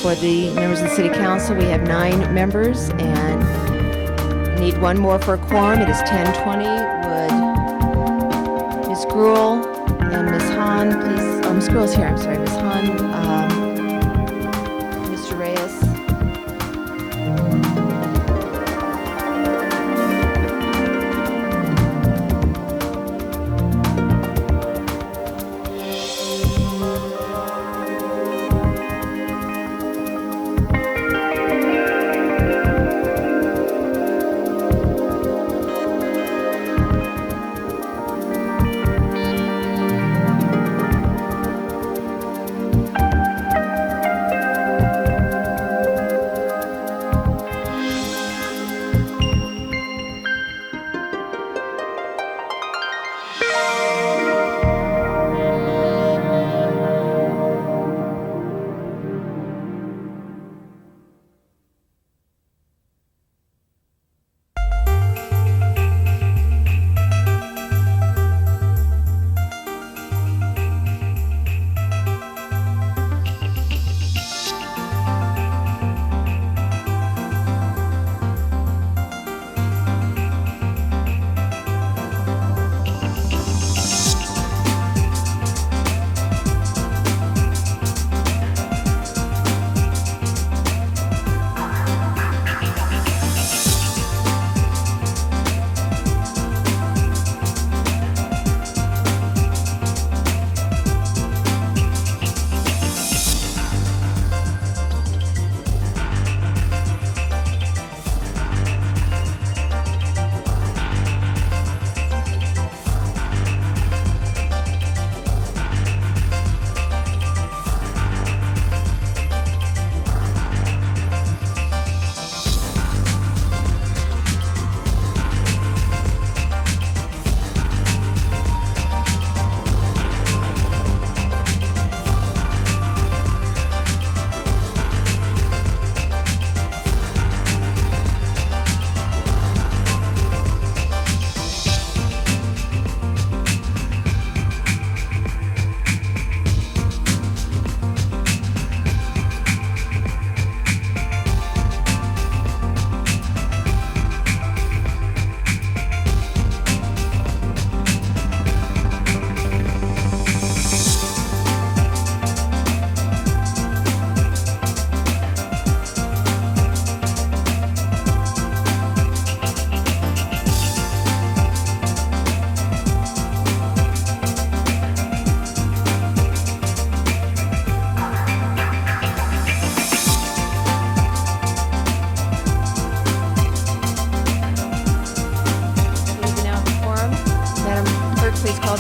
for the members of the City Council. We have 9 members and need one more for a quorum. It is 10:20. Would Ms. Gruhl and Ms. Hahn please, oh, Ms. Gruhl's here, I'm sorry, Ms. Hahn, Mr. Reyes.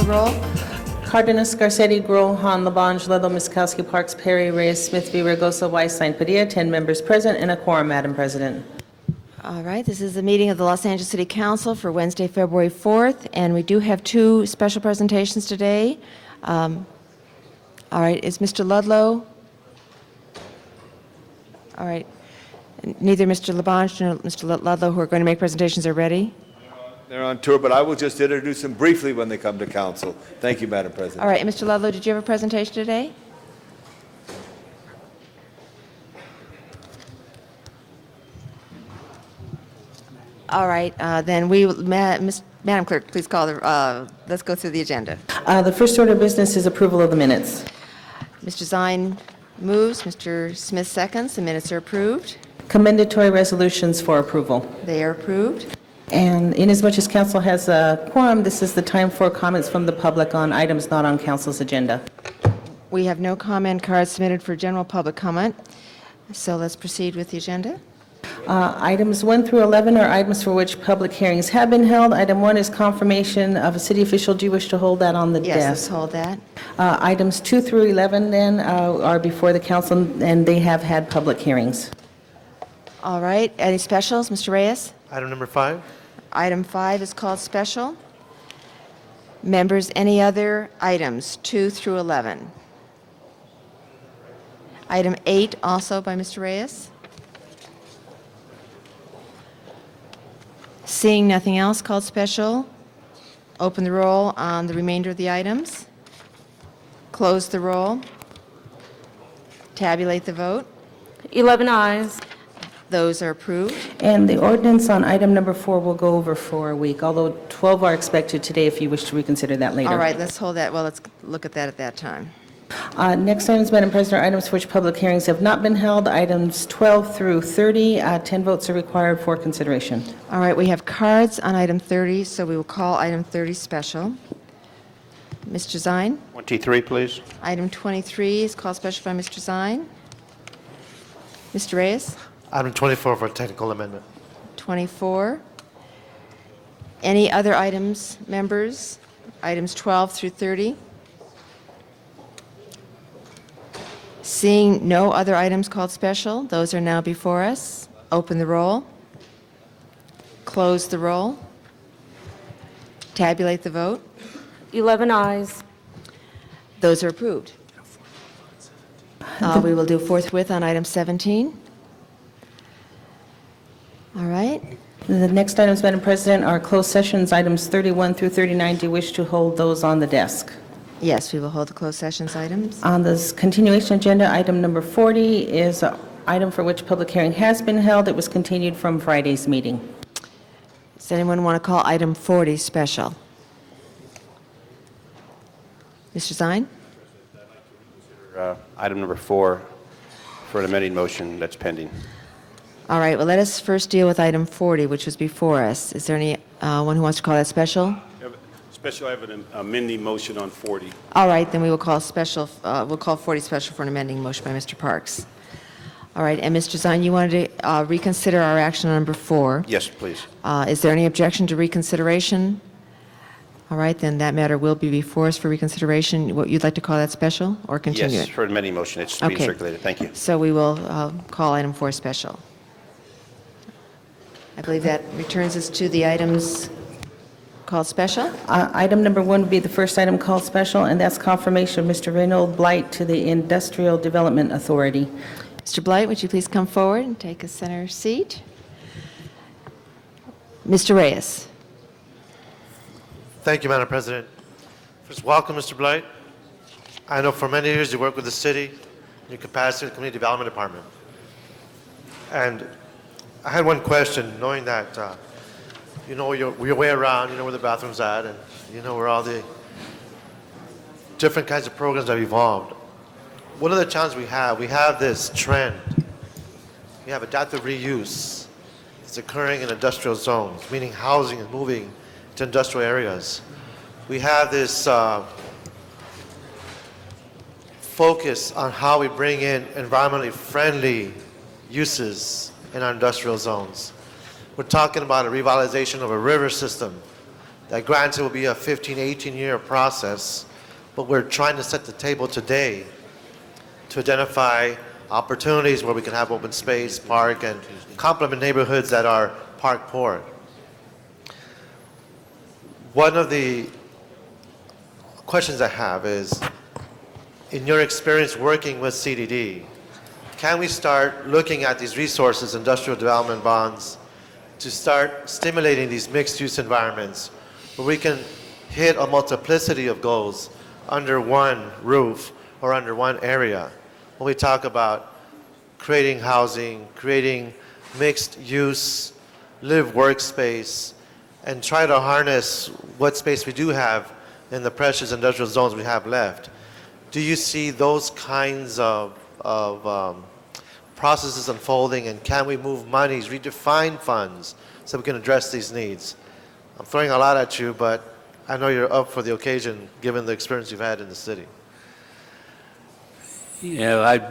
Roll. Cardenas, Garcetti, Gruhl, Hahn, Labange, Ludlow, Miskowski, Parks, Perry, Reyes, Smith, Villaraigosa, Weisstein, Padilla, 10 members present and a quorum, Madam President. All right, this is the meeting of the Los Angeles City Council for Wednesday, February 4th, and we do have 2 special presentations today. All right, is Mr. Ludlow? All right, neither Mr. Labange nor Mr. Ludlow, who are going to make presentations, are ready. They're on tour, but I will just introduce them briefly when they come to council. Thank you, Madam President. All right, and Mr. Ludlow, did you have a presentation today? All right, then Madam Clerk, please call the, let's go through the agenda. The first order of business is approval of the minutes. Mr. Zine moves, Mr. Smith seconds, the minutes are approved. Commendatory resolutions for approval. They are approved. And inasmuch as council has a quorum, this is the time for comments from the public on items not on council's agenda. We have no comment cards submitted for general public comment, so let's proceed with the agenda. Items 1 through 11 are items for which public hearings have been held. Item 1 is confirmation of a city official. Do you wish to hold that on the Yes, let's desk? hold that. Items 2 through 11 then are before the council, and they have had public hearings. All right, any specials, Mr. Reyes? Item number 5. Item 5 is called special. Members, any other items, 2 through 11? Item 8, also by Mr. Reyes. Seeing nothing else, called special. Open the roll on the remainder of the items. Close the roll. Tabulate the vote. 11 ayes. Those are approved. And the ordinance on item number 4 will go over for a week, although 12 are expected today if you wish to reconsider that later. All right, let's hold that, well, let's look at that at that time. Next items, Madam President, are items for which public hearings have not been held, items 12 through 30. 10 votes are required for consideration. All right, we have cards on item 30, so we will call item 30 special. Mr. Zine? 23, please. Item 23 is called special by Mr. Zine. Mr. Reyes? Item 24 for a technical amendment. 24. Any other items, members? Items 12 through 30? Seeing no other items called special, those are now before us. Open the roll. Close the roll. Tabulate the vote. 11 ayes. Those are approved. We will do forthwith on item 17. All right. The next items, Madam President, are closed sessions, items 31 through 39. Do you wish to hold those on the desk? Yes, we will hold the closed sessions items. On this continuation agenda, item number 40 is an item for which public hearing has been held. It was continued from Friday's meeting. Does anyone want to call item 40 special? Mr. Zine? Item number 4 for an amending motion that's pending. All right, well, let us first deal with item 40, which was before us. Is there any one who wants to call that special? Special, I have an amending motion on 40. All right, then we will call special, we'll call 40 special for an amending motion by Mr. Parks. All right, and Mr. Zine, you wanted to reconsider our action on number 4. Yes, please. Is there any objection to reconsideration? All right, then that matter will be before us for reconsideration. What, you'd like to call that special or continue Yes, it? for an amending motion. It's being Okay. circulated. Thank you. So we will call item 4 special. I believe that returns us to the items called special. Item number 1 would be the first item called special, and that's confirmation of Mr. Reynold Blight to the Industrial Development Authority. Mr. Blight, would you please come forward and take a center seat? Mr. Reyes. Thank you, Madam President. First, welcome, Mr. Blight. I know for many years you worked with the city in your capacity in the Community Development Department. And I had one question, knowing that you know your way around, you know where the bathroom's at, and you know where all the different kinds of programs have evolved. One of the challenges we have this trend. We have adaptive reuse. It's occurring in industrial zones, meaning housing is moving to industrial areas. We have this focus on how we bring in environmentally friendly uses in our industrial zones. We're talking about a revitalization of a river system that granted will be a 15, 18-year process, but we're trying to set the table today to identify opportunities where we can have open space, park, and complement neighborhoods that are park poor. One of the questions I have is, in your experience working with CDD, can we start looking at these resources, industrial development bonds, to start stimulating these mixed-use environments where we can hit a multiplicity of goals under one roof or under one area? When we talk about creating housing, creating mixed-use, live workspace, and try to harness what space we do have in the precious industrial zones we have left. Do you see those kinds of processes unfolding, and can we move monies, redefine funds, so we can address these needs? I'm throwing a lot at you, but I know you're up for the occasion, given the experience you've had in the city. Yeah,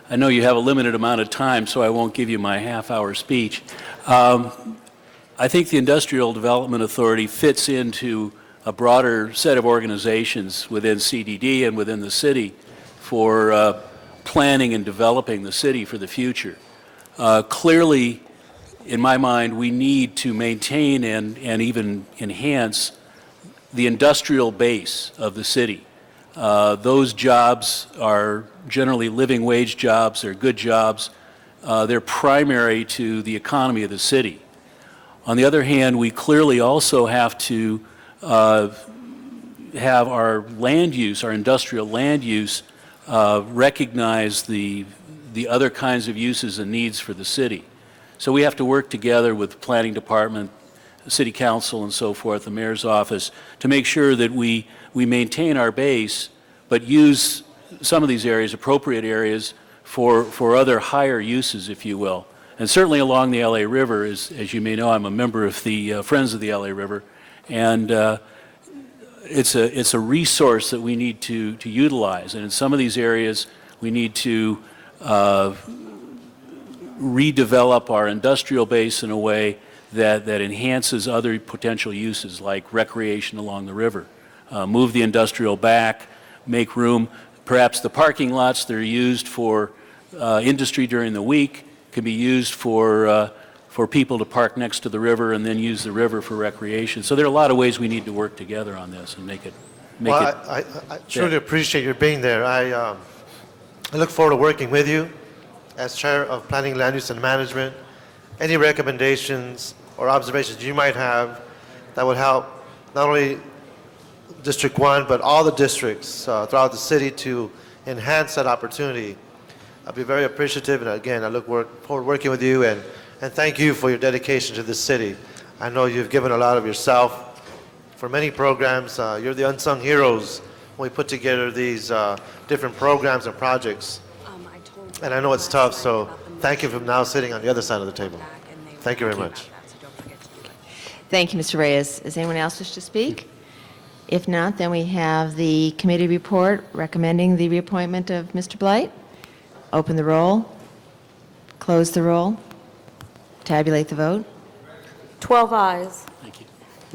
I know you have a limited amount of time, so I won't give you my half-hour speech. I think the Industrial Development Authority fits into a broader set of organizations within CDD and within the city for planning and developing the city for the future. Clearly, in my mind, we need to maintain and even enhance the industrial base of the city. Those jobs are generally living wage jobs, they're good jobs, they're primary to the economy of the city. On the other hand, we clearly also have to have our land use, our industrial land use, recognize the the other kinds of uses and needs for the city. So we have to work together with the planning department, the city council and so forth, the mayor's office, to make sure that we maintain our base, but use some of these areas, appropriate areas, for other higher uses, if you will. And certainly along the LA River, as you may know, I'm a member of the Friends of the LA River, and it's a resource that we need to utilize. And in some of these areas, we need to redevelop our industrial base in a way that enhances other potential uses like recreation along the river. Move the industrial back, make room. Perhaps the parking lots that are used for industry during the week can be used for people to park next to the river and then use the river for recreation. So there are a lot of ways we need to work together on this and make it. Well, I truly appreciate your being there. I look forward to working with you as Chair of Planning, Land Use and Management. Any recommendations or observations you might have that would help not only District 1, but all the districts throughout the city to enhance that opportunity. I'll be very appreciative, and again, I look forward to working with you, and thank you for your dedication to this city. I know you've given a lot of yourself for many programs. You're the unsung heroes when we put together these different programs and projects. And I know it's tough, so thank you for now sitting on the other side of the table. Thank you very much. Thank you, Mr. Reyes. Does anyone else wish to speak? If not, then we have the committee report recommending the reappointment of Mr. Blight. Open the roll, close the roll, tabulate the vote. 12 ayes. Thank you.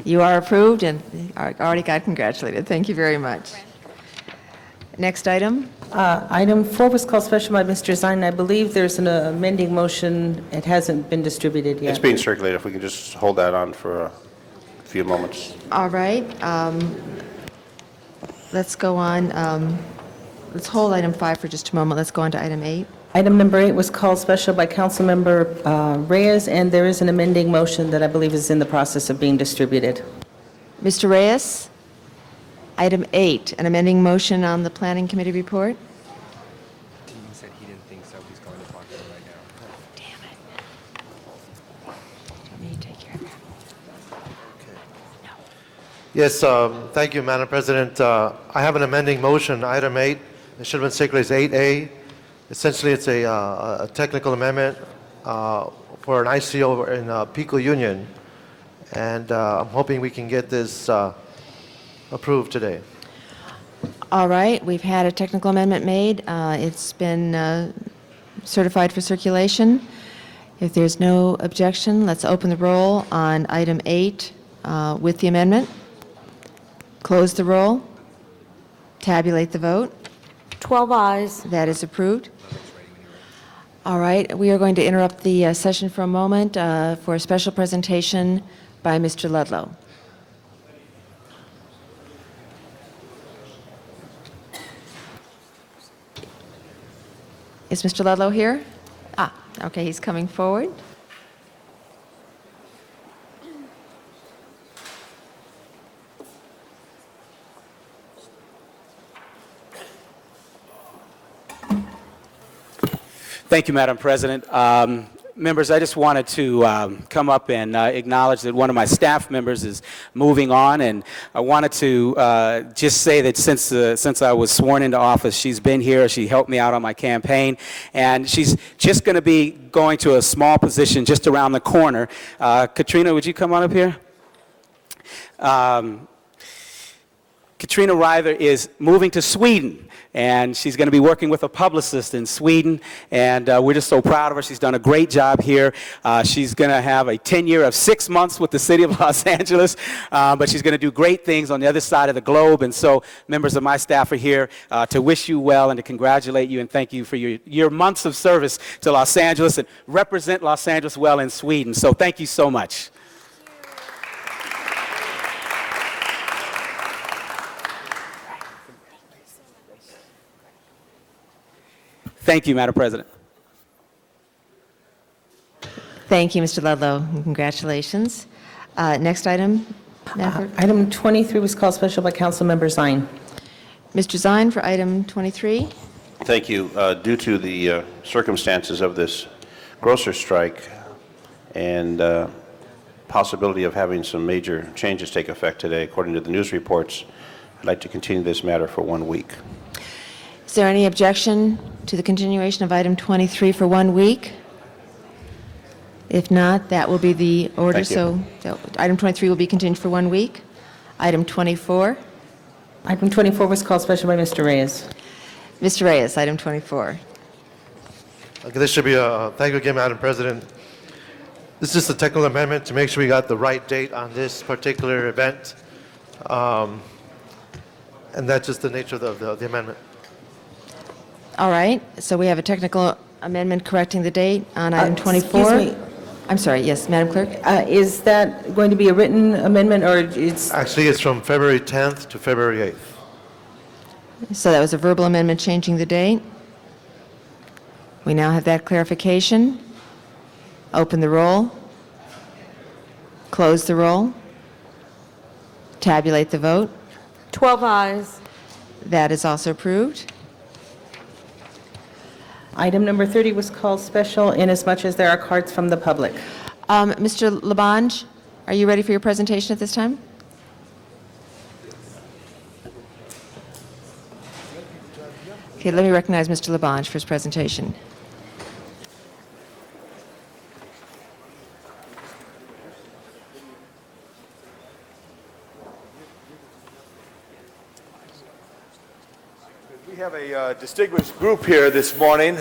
You are approved and already got congratulated. Thank you very much. Next item. Item 4 was called special by Mr. Zine. I believe there's an amending motion. It hasn't been distributed yet. It's being circulated. If we can just hold that on for a few moments. All right. Let's go on. Let's hold item 5 for just a moment. Let's go on to item 8. Item number 8 was called special by Councilmember Reyes, and there is an amending motion that I believe is in the process of being distributed. Mr. Reyes, item 8, an amending motion on the Planning Committee report. He said he didn't think so. He's going to talk to him right now. Damn it. Do you want me to take care of that? Yes, thank you, Madam President. I have an amending motion, item 8. It should have been circulated as 8A. Essentially, it's a technical amendment for an ICO in Pico Union, and I'm hoping we can get this approved today. All right, we've had a technical amendment made. It's been certified for circulation. If there's no objection, let's open the roll on item 8 with the amendment. Close the roll. Tabulate the vote. 12 ayes. That is approved. All right, we are going to interrupt the session for a moment for a special presentation by Mr. Ludlow. Is Mr. Ludlow here? Okay, he's coming forward. Thank you, Madam President. Members, I just wanted to come up and acknowledge that one of my staff members is moving on, and I wanted to just say that since I was sworn into office, she's been here. She helped me out on my campaign, and she's just going to be going to a small position just around the corner. Katrina, would you come on up here? Katrina Ryther is moving to Sweden, and she's going to be working with a publicist in Sweden, and we're just so proud of her. She's done a great job here. She's going to have a tenure of 6 months with the city of Los Angeles, but she's going to do great things on the other side of the globe, and so members of my staff are here to wish you well and to congratulate you and thank you for your months of service to Los Angeles and represent Los Angeles well in Sweden. So thank you so much. Thank you, Madam President. Thank you, Mr. Ludlow, and congratulations. Next item, Madam Clerk. Item 23 was called special by Councilmember Zine. Mr. Zine for item 23. Thank you. Due to the circumstances of this grocer strike and possibility of having some major changes take effect today, according to the news reports, I'd like to continue this matter for 1 week. Is there any objection to the continuation of item 23 for 1 week? If not, that will be the order. Thank you. So item 23 will be continued for 1 week. Item 24. Item 24 was called special by Mr. Reyes. Mr. Reyes, item 24. Okay, this should be a, thank you again, Madam President. This is just a technical amendment to make sure we got the right date on this particular event. And that's just the nature of the amendment. All right, so we have a technical amendment correcting the date on item 24. Excuse me. I'm sorry, yes, Madam Clerk? Is that going to be a written amendment, or it's, Actually, it's from February 10th to February 8th. So that was a verbal amendment changing the date. We now have that clarification. Open the roll. Close the roll. Tabulate the vote. 12 eyes. That is also approved. item number 30 was called special inasmuch as there are cards from the public. Mr. Labange, are you ready for your presentation at this time? Okay, let me recognize Mr. Labange for his presentation. We have a distinguished group here this morning,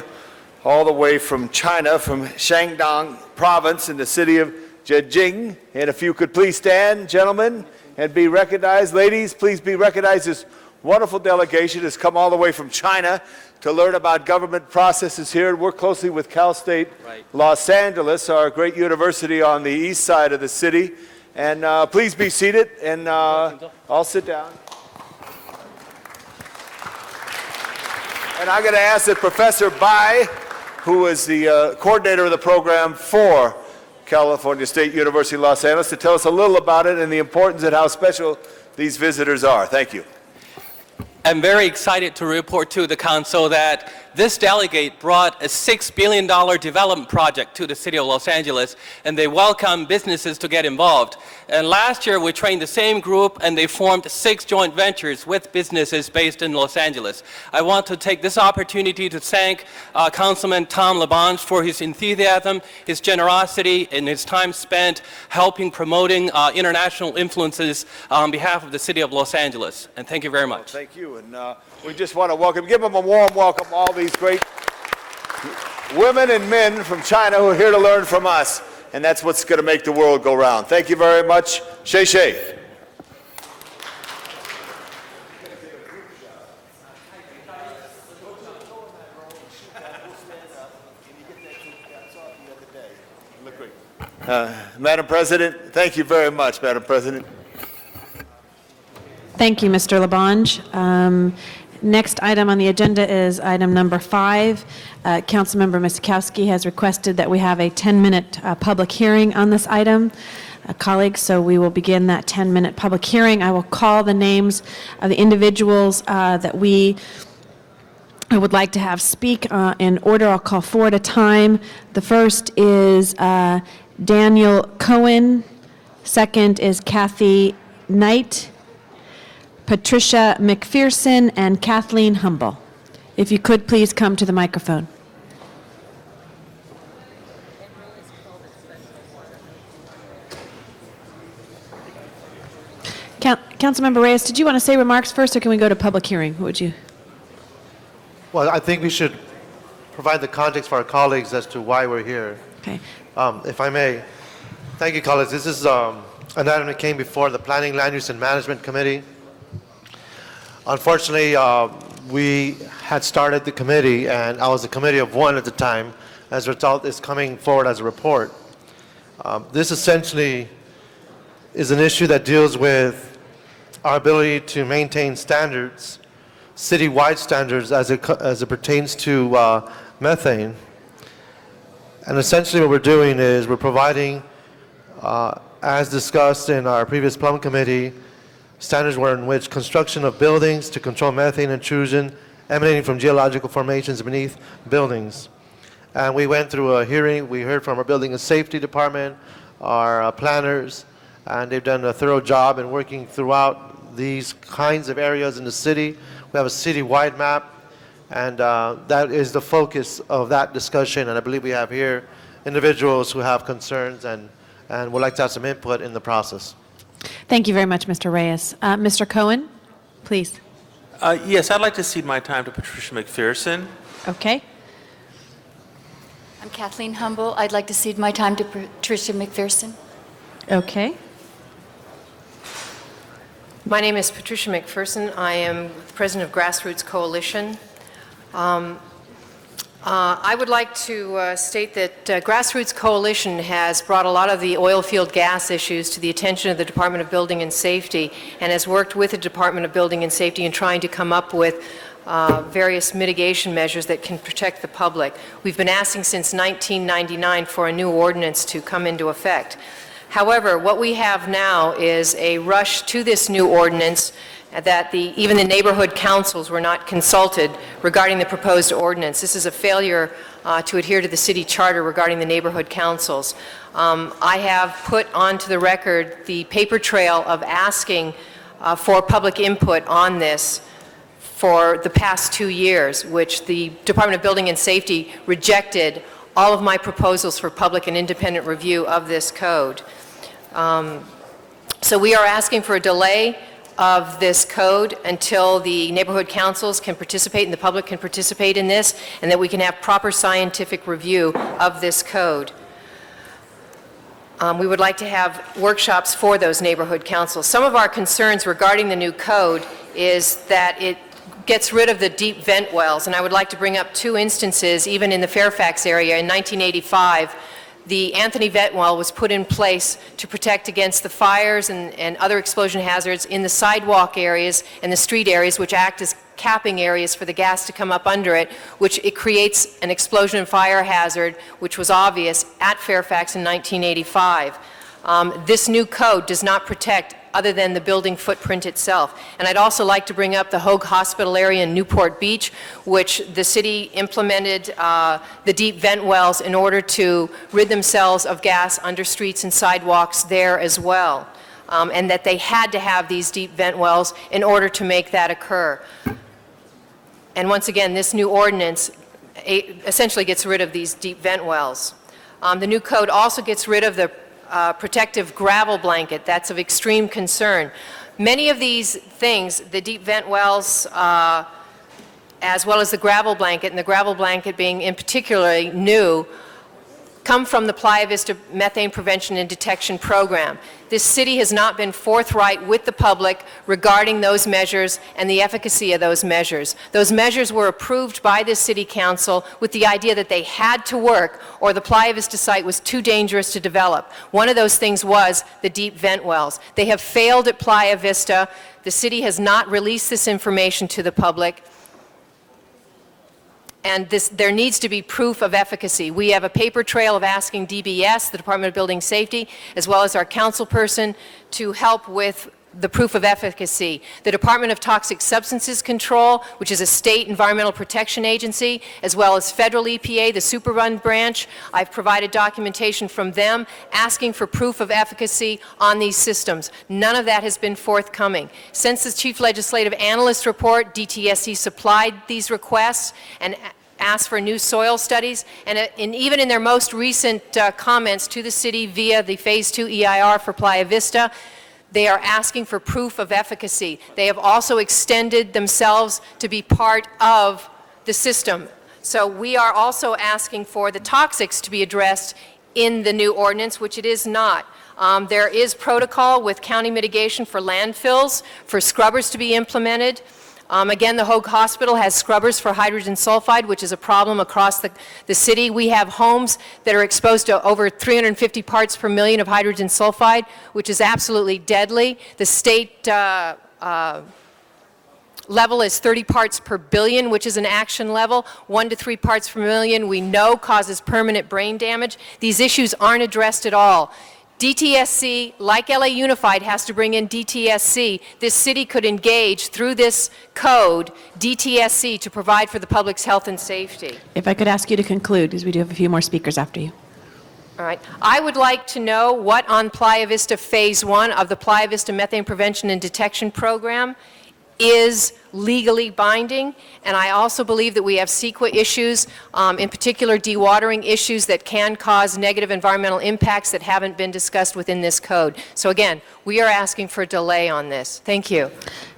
all the way from China, from Shandong Province in the city of Zhejiang. And if you could please stand, gentlemen, and be recognized. Ladies, please be recognized. This wonderful delegation has come all the way from China to learn about government processes here and work closely with Cal State Los Angeles, our great university on the east side of the city. And please be seated, and I'll sit down. And I'm going to ask that Professor Bai, who is the coordinator of the program for California State University, Los Angeles, to tell us a little about it and the importance and how special these visitors are. Thank you. I'm very excited to report to the council that this delegate brought a $6 billion development project to the city of Los Angeles, and they welcome businesses to get involved. And last year we trained the same group, and they formed 6 joint ventures with businesses based in Los Angeles. I want to take this opportunity to thank Councilman Tom Labange for his enthusiasm, his generosity, and his time spent helping promoting international influences on behalf of the city of Los Angeles. And thank you very much. Thank you, and we just want to give them a warm welcome, all these great women and men from China who are here to learn from us, and that's what's going to make the world go round. Thank you very much. Shei Shei. Madam President, thank you very much, Madam President. Thank you, Mr. Labange. Next item on the agenda is item number 5. Councilmember Miskowski has requested that we have a 10-minute public hearing on this item. Colleagues, so we will begin that 10-minute public hearing. I will call the names of the individuals that I would like to have speak in order. I'll call 4 at a time. The first is Daniel Cohen. Second is Kathy Knight, Patricia McPherson, and Kathleen Humble. If you could please come to the microphone. Councilmember Reyes, did you want to say remarks first, or can we go to public hearing? What would you? Well, I think we should provide the context for our colleagues as to why we're here. Okay. If I may. Thank you, colleagues. This is an item that came before the Planning, Land Use, and Management Committee. Unfortunately, we had started the committee, and I was a committee of 1 at the time. As a result, it's coming forward as a report. This essentially is an issue that deals with our ability to maintain standards, city-wide standards, as it pertains to methane. And essentially what we're doing is we're providing, as discussed in our previous Plum Committee, standards were in which construction of buildings to control methane intrusion emanating from geological formations beneath buildings. And we went through a hearing. We heard from our Building and Safety Department, our planners, and they've done a thorough job in working throughout these kinds of areas in the city. We have a city-wide map, and that is the focus of that discussion. And I believe we have here individuals who have concerns and would like to have some input in the process. Thank you very much, Mr. Reyes. Mr. Cohen, please. Yes, I'd like to cede my time to Patricia McPherson. Okay. I'm Kathleen Humble. I'd like to cede my time to Patricia McPherson. Okay. My name is Patricia McPherson. I am the president of Grassroots Coalition. I would like to state that Grassroots Coalition has brought a lot of the oil field gas issues to the attention of the Department of Building and Safety and has worked with the Department of Building and Safety in trying to come up with various mitigation measures that can protect the public. We've been asking since 1999 for a new ordinance to come into effect. However, what we have now is a rush to this new ordinance that even the neighborhood councils were not consulted regarding the proposed ordinance. This is a failure to adhere to the city charter regarding the neighborhood councils. I have put onto the record the paper trail of asking for public input on this for the past 2 years, which the Department of Building and Safety rejected all of my proposals for public and independent review of this code. So we are asking for a delay of this code until the neighborhood councils can participate and the public can participate in this, and that we can have proper scientific review of this code. We would like to have workshops for those neighborhood councils. Some of our concerns regarding the new code is that it gets rid of the deep vent wells, and I would like to bring up 2 instances, even in the Fairfax area. In 1985, the Anthony Vent Well was put in place to protect against the fires and other explosion hazards in the sidewalk areas and the street areas, which act as capping areas for the gas to come up under it, which it creates an explosion and fire hazard, which was obvious at Fairfax in 1985. This new code does not protect other than the building footprint itself. And I'd also like to bring up the Hoag Hospital area in Newport Beach, which the city implemented the deep vent wells in order to rid themselves of gas under streets and sidewalks there as well, and that they had to have these deep vent wells in order to make that occur. And once again, this new ordinance essentially gets rid of these deep vent wells. The new code also gets rid of the protective gravel blanket. That's of extreme concern. Many of these things, the deep vent wells, as well as the gravel blanket, and the gravel blanket being in particularly new, come from the Playa Vista Methane Prevention and Detection Program. This city has not been forthright with the public regarding those measures and the efficacy of those measures. Those measures were approved by the City Council with the idea that they had to work or the Playa Vista site was too dangerous to develop. One of those things was the deep vent wells. They have failed at Playa Vista. The city has not released this information to the public. And there needs to be proof of efficacy. We have a paper trail of asking DBS, the Department of Building Safety, as well as our council person, to help with the proof of efficacy. The Department of Toxic Substances Control, which is a state environmental protection agency, as well as federal EPA, the Superfund branch, I've provided documentation from them asking for proof of efficacy on these systems. None of that has been forthcoming. Since the Chief Legislative Analyst report, DTSC supplied these requests and asked for new soil studies, and even in their most recent comments to the city via the Phase 2 EIR for Playa Vista, they are asking for proof of efficacy. They have also extended themselves to be part of the system. So we are also asking for the toxics to be addressed in the new ordinance, which it is not. There is protocol with county mitigation for landfills, for scrubbers to be implemented. Again, the Hoag Hospital has scrubbers for hydrogen sulfide, which is a problem across the city. We have homes that are exposed to over 350 parts per million of hydrogen sulfide, which is absolutely deadly. The state level is 30 parts per billion, which is an action level. 1 to 3 parts per million we know causes permanent brain damage. These issues aren't addressed at all. DTSC, like LA Unified, has to bring in DTSC. This city could engage through this code, DTSC, to provide for the public's health and safety. If I could ask you to conclude, because we do have a few more speakers after you. All right. I would like to know what on Playa Vista Phase 1 of the Playa Vista Methane Prevention and Detection Program is legally binding, and I also believe that we have CEQA issues, in particular dewatering issues that can cause negative environmental impacts that haven't been discussed within this code. So again, we are asking for a delay on this. Thank you.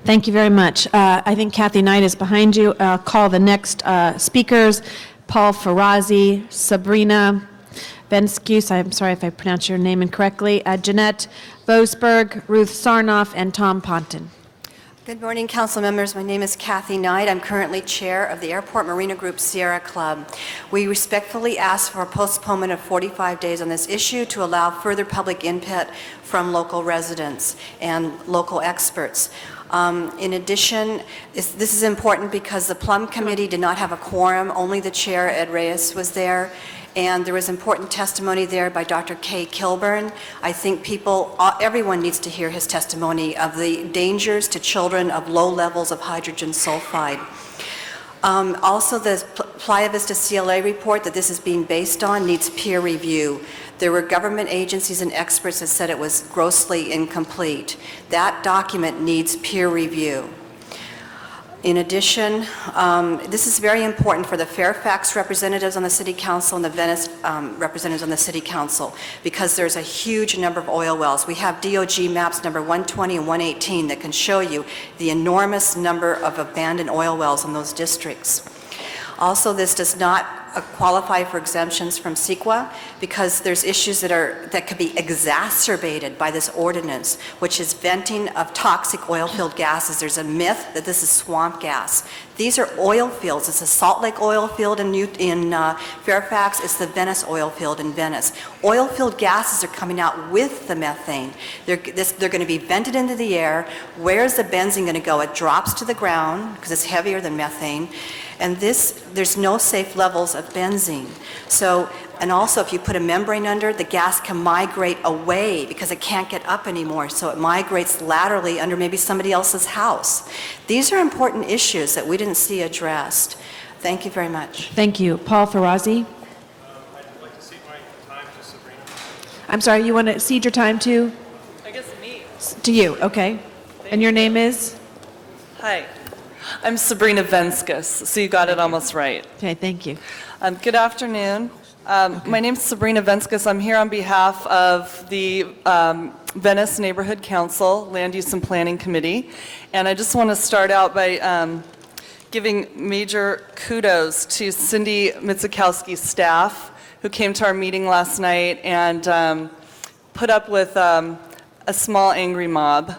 Thank you very much. I think Kathy Knight is behind you. I'll call the next speakers, Paul Farazi, Sabrina Venskis, I'm sorry if I pronounced your name incorrectly, Jeanette Boasberg, Ruth Sarnoff, and Tom Ponton. Good morning, council members. My name is Kathy Knight. I'm currently chair of the Airport Marina Group Sierra Club. We respectfully ask for a postponement of 45 days on this issue to allow further public input from local residents and local experts. In addition, this is important because the Plum Committee did not have a quorum. Only the chair, Ed Reyes, was there. And there was important testimony there by Dr. Kay Kilburn. I think everyone needs to hear his testimony of the dangers to children of low levels of hydrogen sulfide. Also, the Playa Vista CLA report that this is being based on needs peer review. There were government agencies and experts that said it was grossly incomplete. That document needs peer review. In addition, this is very important for the Fairfax representatives on the City Council and the Venice representatives on the City Council because there's a huge number of oil wells. We have DOG maps number 120 and 118 that can show you the enormous number of abandoned oil wells in those districts. Also, this does not qualify for exemptions from CEQA because there's issues that could be exacerbated by this ordinance, which is venting of toxic oil-filled gases. There's a myth that this is swamp gas. These are oil fields. It's the Salt Lake oil field in Fairfax. It's the Venice oil field in Venice. Oil-filled gases are coming out with the methane. They're going to be vented into the air. Where's the benzene going to go? It drops to the ground because it's heavier than methane. And there's no safe levels of benzene. So, and also if you put a membrane under, the gas can migrate away because it can't get up anymore. So it migrates laterally under maybe somebody else's house. These are important issues that we didn't see addressed. Thank you very much. Thank you. Paul Farazi. I'd like to cede my time to Sabrina. I'm sorry, you want to cede your time to? I guess me. To you, okay. And your name is? Hi. I'm Sabrina Venskis, so you got it almost right. Okay, thank you. Good afternoon. My name is Sabrina Venskis. I'm here on behalf of the Venice Neighborhood Council Land Use and Planning Committee, and I just want to start out by giving major kudos to Cindy Mizikowski's staff who came to our meeting last night and put up with a small angry mob.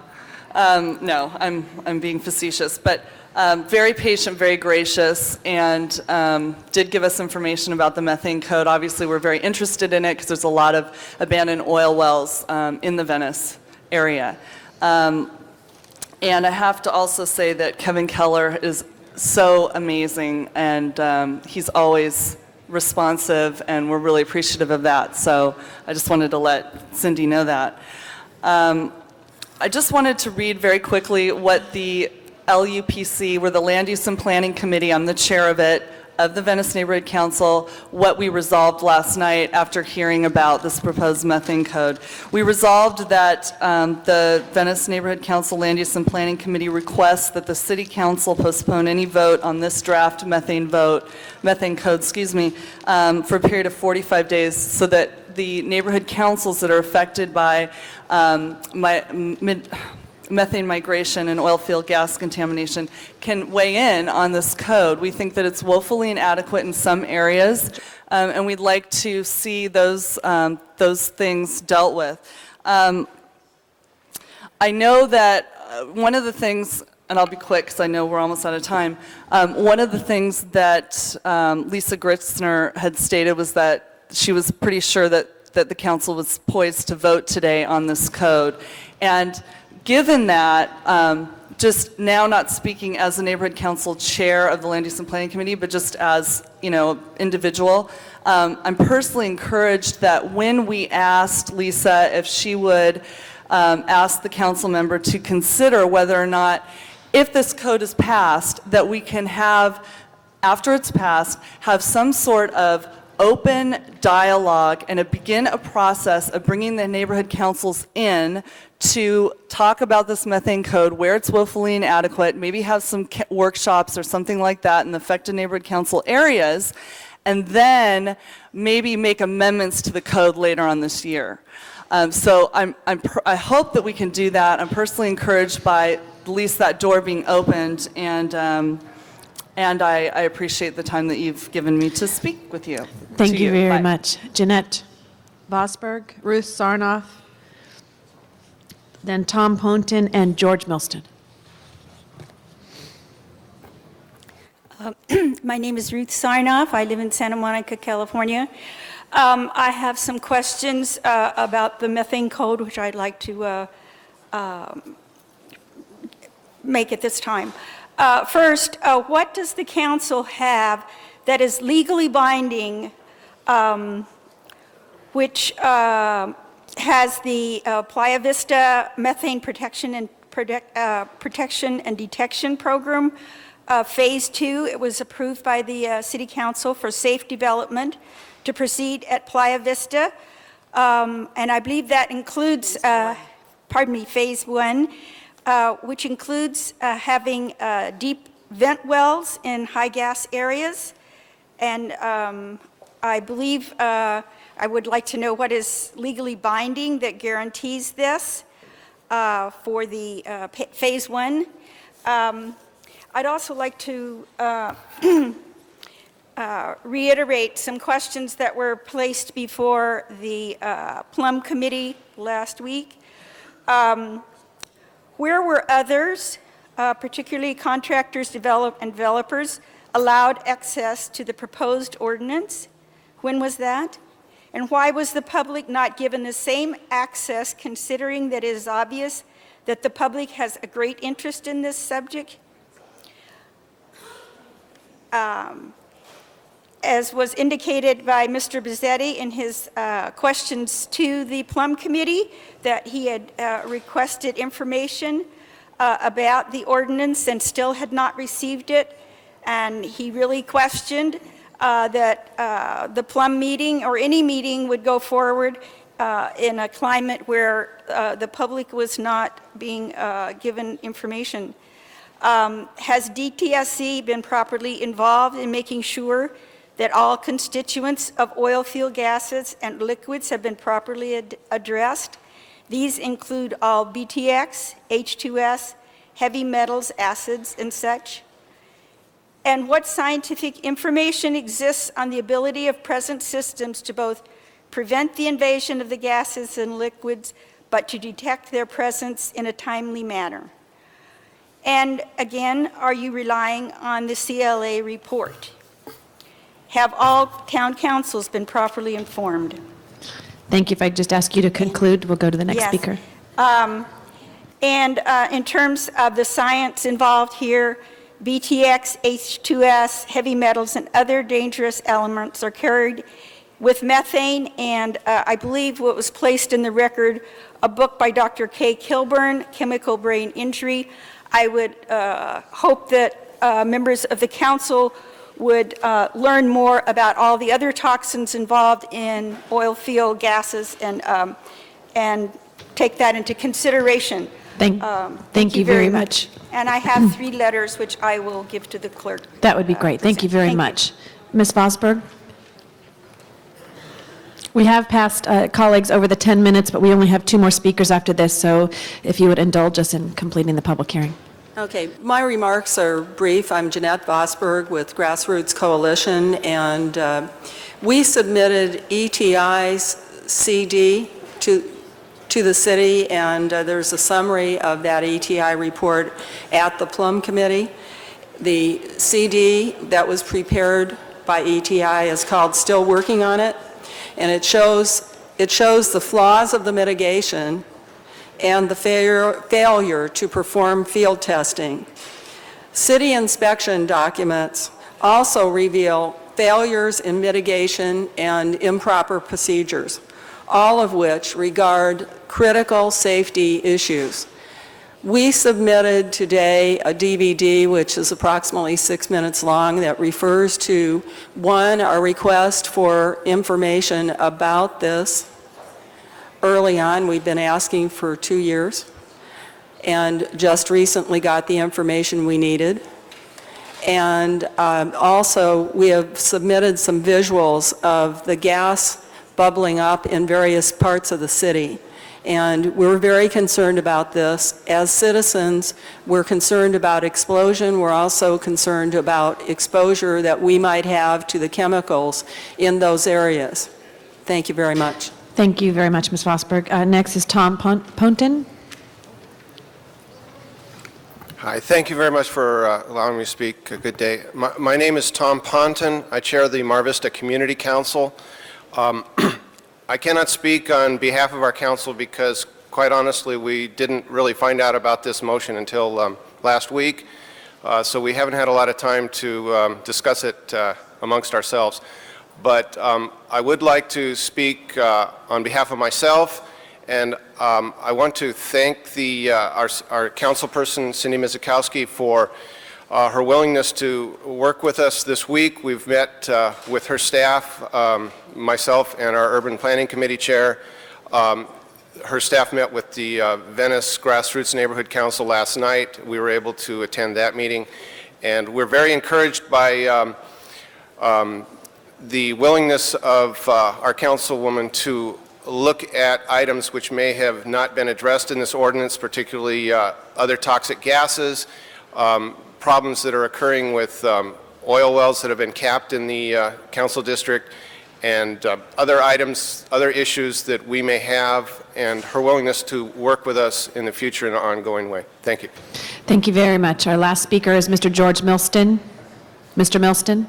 No, I'm being facetious, but very patient, very gracious, and did give us information about the methane code. Obviously, we're very interested in it because there's a lot of abandoned oil wells in the Venice area. And I have to also say that Kevin Keller is so amazing, and he's always responsive, and we're really appreciative of that. So I just wanted to let Cindy know that. I just wanted to read very quickly what the LUPC, we're the Land Use and Planning Committee, I'm the chair of it, of the Venice Neighborhood Council, what we resolved last night after hearing about this proposed methane code. We resolved that the Venice Neighborhood Council Land Use and Planning Committee requests that the City Council postpone any vote on this draft methane code, for a period of 45 days so that the neighborhood councils that are affected by methane migration and oil field gas contamination can weigh in on this code. We think that it's woefully inadequate in some areas, and we'd like to see those things dealt with. I know that one of the things, and I'll be quick because I know we're almost out of time, one of the things that Lisa Gritzner had stated was that she was pretty sure that the council was poised to vote today on this code. And given that, just now not speaking as the Neighborhood Council Chair of the Land Use and Planning Committee, but just as, individual. I'm personally encouraged that when we asked Lisa if she would ask the council member to consider whether or not, if this code is passed, that we can have, after it's passed, have some sort of open dialogue and begin a process of bringing the neighborhood councils in to talk about this methane code, where it's woefully inadequate, maybe have some workshops or something like that in the affected neighborhood council areas, and then maybe make amendments to the code later on this year. So I hope that we can do that. I'm personally encouraged by at least that door being opened, and I appreciate the time that you've given me to speak with you. Thank you very Bye. much. Jeanette Vosberg, Ruth Sarnoff, then Tom Ponton and George Milston. My name is Ruth Sarnoff. I live in Santa Monica, California. I have some questions about the methane code, which I'd like to make at this time. First, what does the council have that is legally binding, which has the Playa Vista Methane Protection and Detection Program, Phase 2? It was approved by the City Council for safe development to proceed at Playa Vista, and I believe that includes, Phase 1, which includes having deep vent wells in high gas areas. And I believe I would like to know what is legally binding that guarantees this for the Phase 1. I'd also like to reiterate some questions that were placed before the Plum Committee last week. Where were others, particularly contractors and developers, allowed access to the proposed ordinance? When was that? And why was the public not given the same access, considering that it is obvious that the public has a great interest in this subject? As was indicated by Mr. Bizzetti in his questions to the Plum Committee, that he had requested information about the ordinance and still had not received it. And he really questioned that the Plum meeting or any meeting would go forward in a climate where the public was not being given information. Has DTSC been properly involved in making sure that all constituents of oil field gases and liquids have been properly addressed? These include all BTX, H2S, heavy metals, acids, and such. And what scientific information exists on the ability of present systems to both prevent the invasion of the gases and liquids, but to detect their presence in a timely manner? And again, are you relying on the CLA report? Have all town councils been properly informed? Thank you. If I just ask you to conclude, we'll go to the next Yes. speaker. In terms of the science involved here, BTX, H2S, heavy metals, and other dangerous elements are carried with methane, and I believe what was placed in the record, a book by Dr. Kay Kilburn, Chemical Brain Injury. I would hope that members of the council would learn more about all the other toxins involved in oil field gases and take that into consideration. Thank you very much. And I have 3 letters which I will give to the clerk. That would be great. Thank you very much. Ms. Vosberg? We have passed, colleagues, over the 10 minutes, but we only have 2 more speakers after this, so if you would indulge us in completing the public hearing. Okay, my remarks are brief. I'm Jeanette Vosberg with Grassroots Coalition, and we submitted ETI's CD to the city, and there's a summary of that ETI report at the Plum Committee. The CD that was prepared by ETI is called Still Working on It, and it shows the flaws of the mitigation and the failure to perform field testing. City inspection documents also reveal failures in mitigation and improper procedures, all of which regard critical safety issues. We submitted today a DVD, which is approximately 6 minutes long, that refers to, one, our request for information about this. Early on, we've been asking for 2 years, and just recently got the information we needed. And also, we have submitted some visuals of the gas bubbling up in various parts of the city. And we're very concerned about this. As citizens, we're concerned about explosion. We're also concerned about exposure that we might have to the chemicals in those areas. Thank you very much. Thank you very much, Ms. Vosberg. Next is Tom Ponton. Hi, thank you very much for allowing me to speak. Good day. My name is Tom Ponton. I chair the Mar Vista Community Council. I cannot speak on behalf of our council because, quite honestly, we didn't really find out about this motion until last week, so we haven't had a lot of time to discuss it amongst ourselves. But I would like to speak on behalf of myself, and I want to thank our councilperson, Cindy Mizikowski, for her willingness to work with us this week. We've met with her staff, myself and our Urban Planning Committee chair. Her staff met with the Venice Grassroots Neighborhood Council last night. We were able to attend that meeting, and we're very encouraged by the willingness of our councilwoman to look at items which may have not been addressed in this ordinance, particularly other toxic gases, problems that are occurring with oil wells that have been capped in the council district, and other items, other issues that we may have, and her willingness to work with us in the future in an ongoing way. Thank you. Thank you very much. Our last speaker is Mr. George Milston. Mr. Milston.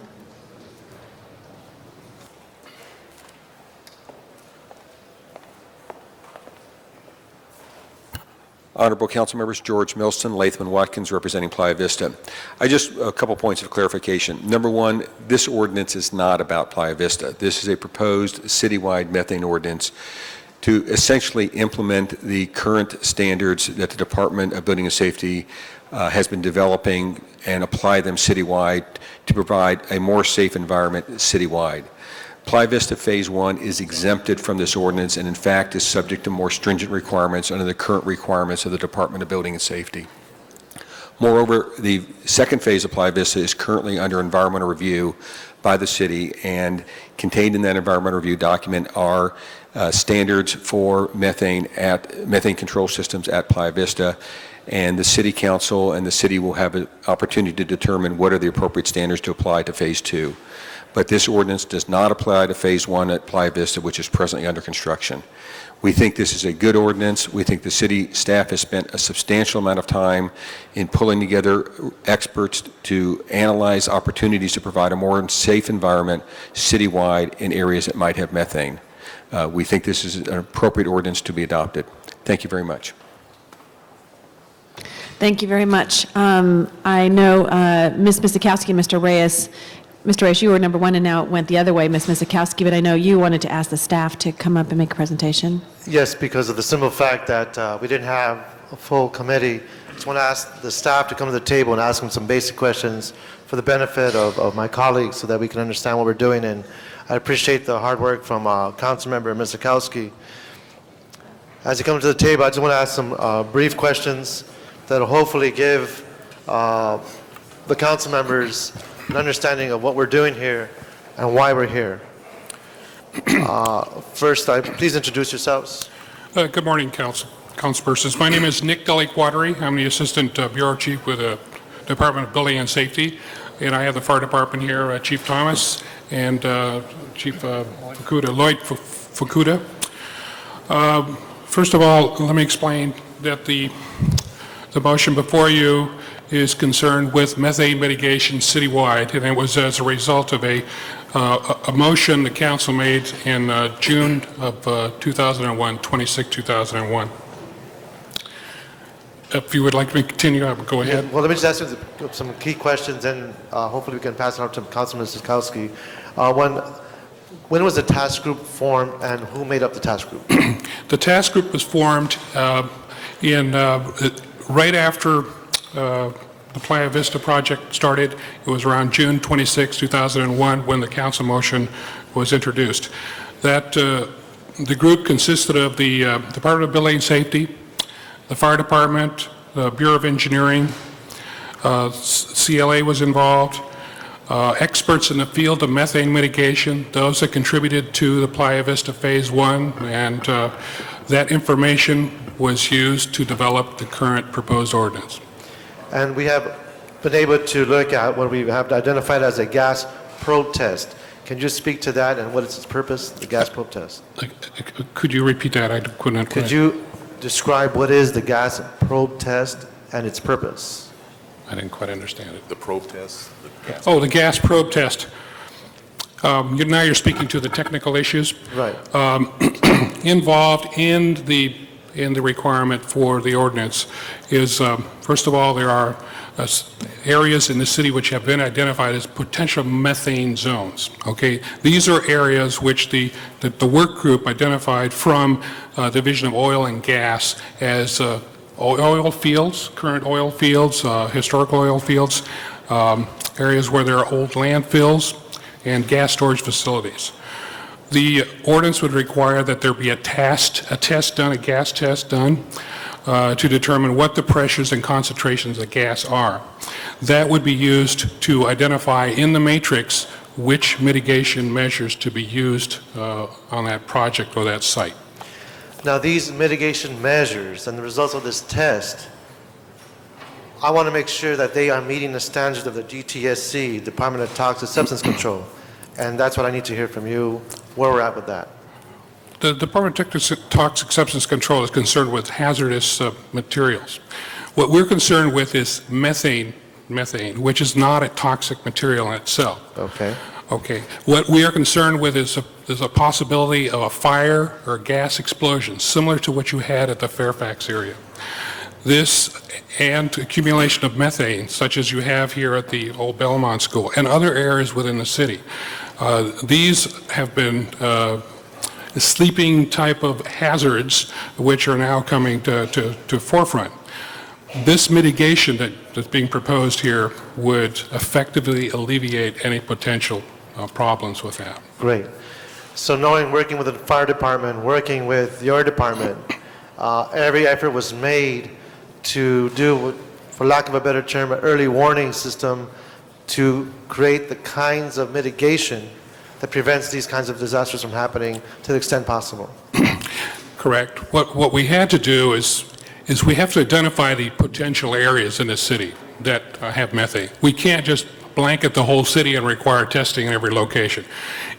Honorable Council Members, George Milston, Latham and Watkins, representing Playa Vista. Just a couple points of clarification. Number one, this ordinance is not about Playa Vista. This is a proposed citywide methane ordinance to essentially implement the current standards that the Department of Building and Safety has been developing and apply them citywide to provide a more safe environment citywide. Playa Vista Phase 1 is exempted from this ordinance and in fact is subject to more stringent requirements under the current requirements of the Department of Building and Safety. Moreover, the second phase of Playa Vista is currently under environmental review by the city, and contained in that environmental review document are standards for methane control systems at Playa Vista, and the City Council and the city will have an opportunity to determine what are the appropriate standards to apply to Phase 2. But this ordinance does not apply to Phase 1 at Playa Vista, which is presently under construction. We think this is a good ordinance. We think the city staff has spent a substantial amount of time in pulling together experts to analyze opportunities to provide a more safe environment citywide in areas that might have methane. We think this is an appropriate ordinance to be adopted. Thank you very much. Thank you very much. I know Ms. Mizikowski and Mr. Reyes. Mr. Reyes, you were number one and now it went the other way, Ms. Mizikowski, but I know you wanted to ask the staff to come up and make a presentation. Yes, because of the simple fact that we didn't have a full committee. I just want to ask the staff to come to the table and ask them some basic questions for the benefit of my colleagues so that we can understand what we're doing. And I appreciate the hard work from Councilmember Mizikowski. As you come to the table, I just want to ask some brief questions that will hopefully give the council members an understanding of what we're doing here and why we're here. First, please introduce yourselves. Good morning, councilpersons. My name is Nick Deli-Quadri. I'm the Assistant Bureau Chief with the Department of Building and Safety, and I have the Fire Department here, Chief Thomas and Chief Fukuda, Lloyd Fukuda. First of all, let me explain that the motion before you is concerned with methane mitigation citywide, and it was as a result of a motion the council made in June of 2001, 26, 2001. If you would like me to continue, I would go ahead. Well, let me just ask you some key questions, and hopefully we can pass it on to Councilman Sikowski. When was the task group formed, and who made up the task group? The task group was formed right after the Playa Vista project started. It was around June 26, 2001, when the council motion was introduced. The group consisted of the Department of Building and Safety, the Fire Department, the Bureau of Engineering, CLA was involved, experts in the field of methane mitigation, those that contributed to the Playa Vista Phase 1, and that information was used to develop the current proposed ordinance. And we have been able to look at what we have identified as a gas probe test. Can you speak to that and what is its purpose, the gas probe test? Could you repeat that? I couldn't. Could you describe what is the gas probe test and its purpose? I didn't quite understand it. The probe test? Oh, the gas probe test. Now you're speaking to the technical issues. Right. Involved in the requirement for the ordinance is, first of all, there are areas in the city which have been identified as potential methane zones. Okay, these are areas which the work group identified from Division of Oil and Gas as oil fields, current oil fields, historical oil fields, areas where there are old landfills and gas storage facilities. The ordinance would require that there be a gas test done to determine what the pressures and concentrations of gas are. That would be used to identify in the matrix which mitigation measures to be used on that project or that site. Now, these mitigation measures and the results of this test, I want to make sure that they are meeting the standards of the DTSC, Department of Toxic Substance Control. And that's what I need to hear from you, where we're at with that. The Department of Toxic Substance Control is concerned with hazardous materials. What we're concerned with is methane, which is not a toxic material in itself. Okay. Okay. What we are concerned with is a possibility of a fire or gas explosion, similar to what you had at the Fairfax area. This and accumulation of methane, such as you have here at the old Belmont School and other areas within the city. These have been sleeping type of hazards which are now coming to forefront. This mitigation that's being proposed here would effectively alleviate any potential problems with that. Great. So knowing, working with the fire department, working with your department, every effort was made to do, for lack of a better term, an early warning system to create the kinds of mitigation that prevents these kinds of disasters from happening to the extent possible. Correct. What we had to do is we have to identify the potential areas in the city that have methane. We can't just blanket the whole city and require testing in every location.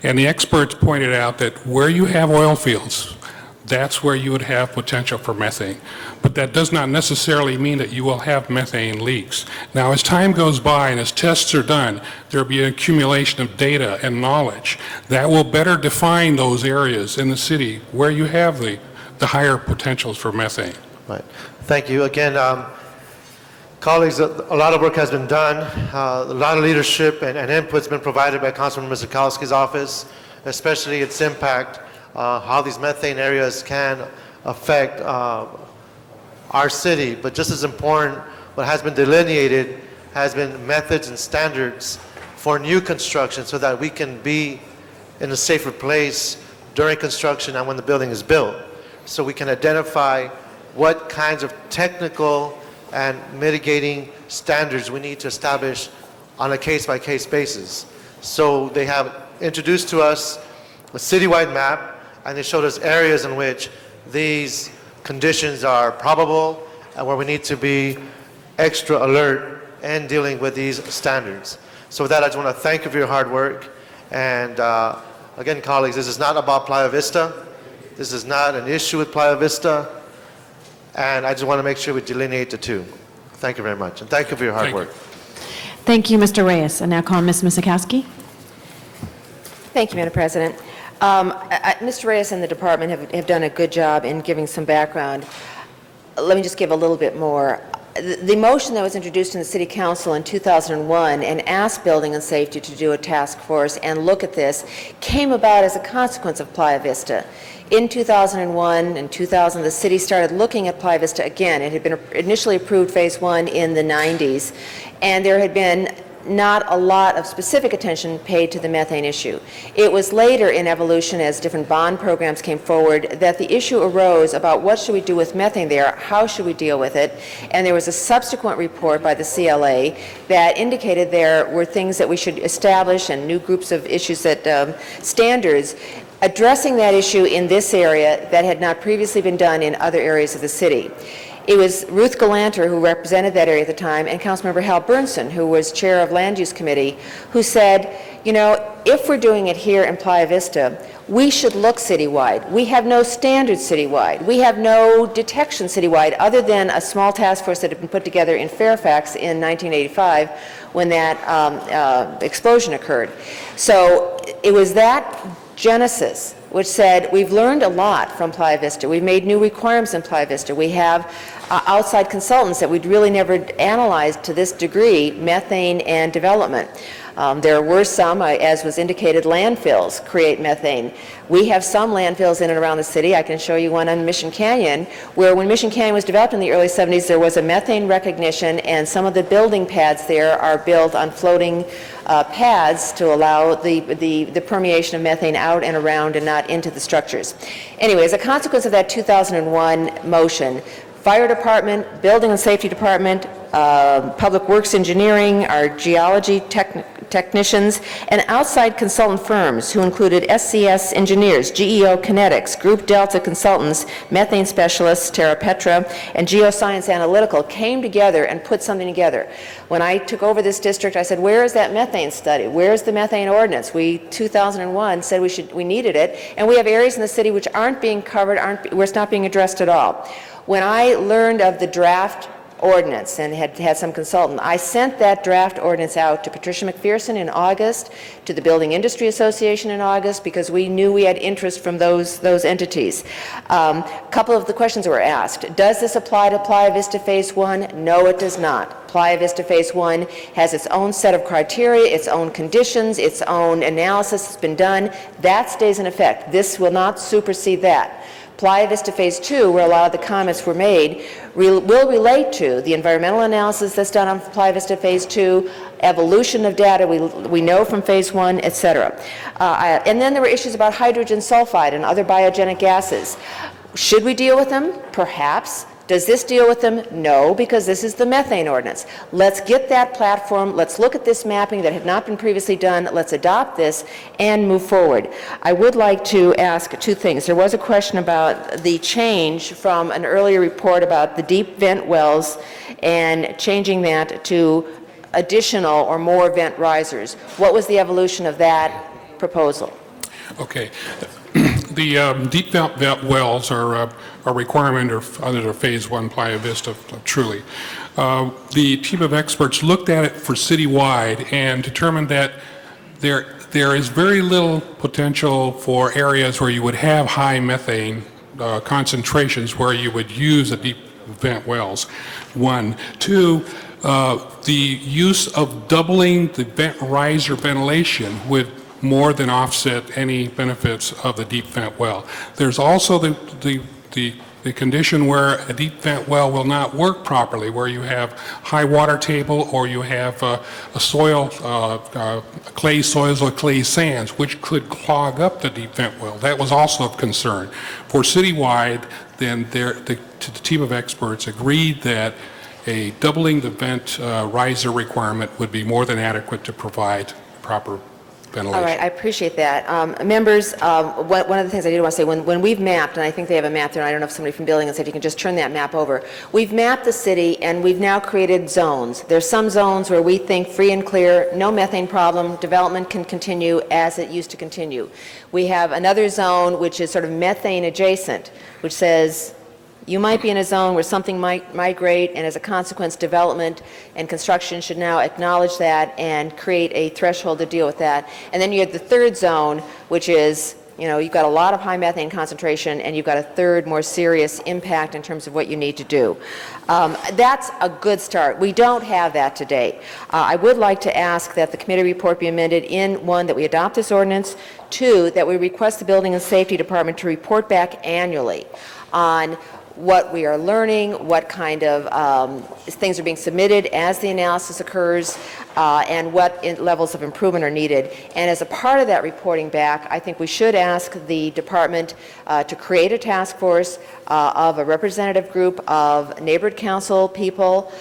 And the experts pointed out that where you have oil fields, that's where you would have potential for methane. But that does not necessarily mean that you will have methane leaks. Now, as time goes by and as tests are done, there will be an accumulation of data and knowledge that will better define those areas in the city where you have the higher potentials for methane. Right. Thank you. Again, colleagues, a lot of work has been done. A lot of leadership and input has been provided by Councilman Sikowski's office, especially its impact, how these methane areas can affect our city. But just as important, what has been delineated has been methods and standards for new construction so that we can be in a safer place during construction and when the building is built. So we can identify what kinds of technical and mitigating standards we need to establish on a case-by-case basis. So they have introduced to us a citywide map, and they showed us areas in which these conditions are probable and where we need to be extra alert in dealing with these standards. So with that, I just want to thank you for your hard work. And again, colleagues, this is not about Playa Vista. This is not an issue with Playa Vista. And I just want to make sure we delineate the two. Thank you very much. And thank you for your hard work. Thank you, Mr. Reyes. And now call Ms. Misikowski. Thank you, Madam President. Mr. Reyes and the department have done a good job in giving some background. let me just give a little bit more. The motion that was introduced in the City Council in 2001 and asked Building and Safety to do a task force and look at this came about as a consequence of Playa Vista. In 2001 and 2000, the city started looking at Playa Vista again. It had been initially approved Phase 1 in the 90s, and there had been not a lot of specific attention paid to the methane issue. It was later in evolution, as different bond programs came forward, that the issue arose about what should we do with methane there, how should we deal with it, and there was a subsequent report by the CLA that indicated there were things that we should establish and new groups of issues that standards addressing that issue in this area that had not previously been done in other areas of the city. It was Ruth Galanter, who represented that area at the time, and Councilmember Hal Burnson, who was chair of Land Use Committee, who said, you know, if we're doing it here in Playa Vista, we should look citywide. We have no standards citywide. We have no detection citywide other than a small task force that had been put together in Fairfax in 1985 when that explosion occurred. So it was that genesis which said, we've learned a lot from Playa Vista. We've made new requirements in Playa Vista. We have outside consultants that we'd really never analyzed to this degree, methane and development. There were some, as was indicated, landfills create methane. We have some landfills in and around the city. I can show you one on Mission Canyon, where when Mission Canyon was developed in the early 70s, there was a methane recognition, and some of the building pads there are built on floating pads to allow the permeation of methane out and around and not into the structures. Anyway, as a consequence of that 2001 motion, Fire Department, Building and Safety Department, Public Works Engineering, our geology technicians, and outside consultant firms who included SCS Engineers, GEO Kinetics, Group Delta Consultants, Methane Specialists, Terra Petra, and Geoscience Analytical came together and put something together. When I took over this district, I said, where is that methane study? Where's the methane ordinance? We, 2001, said we needed it, and we have areas in the city which aren't being covered, where it's not being addressed at all. When I learned of the draft ordinance and had some consultant, I sent that draft ordinance out to Patricia McPherson in August, to the Building Industry Association in August, because we knew we had interest from those entities. A couple of the questions were asked. Does this apply to Playa Vista Phase 1? No, it does not. Playa Vista Phase 1 has its own set of criteria, its own conditions, its own analysis that's been done. That stays in effect. This will not supersede that. Playa Vista Phase 2, where a lot of the comments were made, will relate to the environmental analysis that's done on Playa Vista Phase 2, evolution of data we know from Phase 1, et cetera. And then there were issues about hydrogen sulfide and other biogenic gases. Should we deal with them? Perhaps. Does this deal with them? No, because this is the methane ordinance. Let's get that platform, let's look at this mapping that had not been previously done, let's adopt this and move forward. I would like to ask two things. There was a question about the change from an earlier report about the deep vent wells and changing that to additional or more vent risers. What was the evolution of that proposal? Okay. The deep vent wells are a requirement under Phase 1 Playa Vista, truly. The team of experts looked at it for citywide and determined that there is very little potential for areas where you would have high methane concentrations where you would use the deep vent wells. One. Two, the use of doubling the vent riser ventilation would more than offset any benefits of the deep vent well. There's also the condition where a deep vent well will not work properly, where you have high water table or you have a soil, clay soils or clay sands, which could clog up the deep vent well. That was also of concern. For citywide, then the team of experts agreed that a doubling the vent riser requirement would be more than adequate to provide proper ventilation. All right, I appreciate that. Members, one of the things I did want to say, when we've mapped, and I think they have a map there, and I don't know if somebody from Building and Safety can just turn that map over. We've mapped the city, and we've now created zones. There's some zones where we think free and clear, no methane problem, development can continue as it used to continue. We have another zone which is sort of methane adjacent, which says, you might be in a zone where something might migrate, and as a consequence, development and construction should now acknowledge that and create a threshold to deal with that. And then you have the third zone, which is You know, you've got a lot of high methane concentration, and you've got a third more serious impact in terms of what you need to do. That's a good start. We don't have that today. I would like to ask that the committee report be amended in, one, that we adopt this ordinance, two, that we request the Building and Safety Department to report back annually on what we are learning, what kind of things are being submitted as the analysis occurs, and what levels of improvement are needed. And as a part of that reporting back, I think we should ask the department to create a task force of a representative group of neighborhood council people,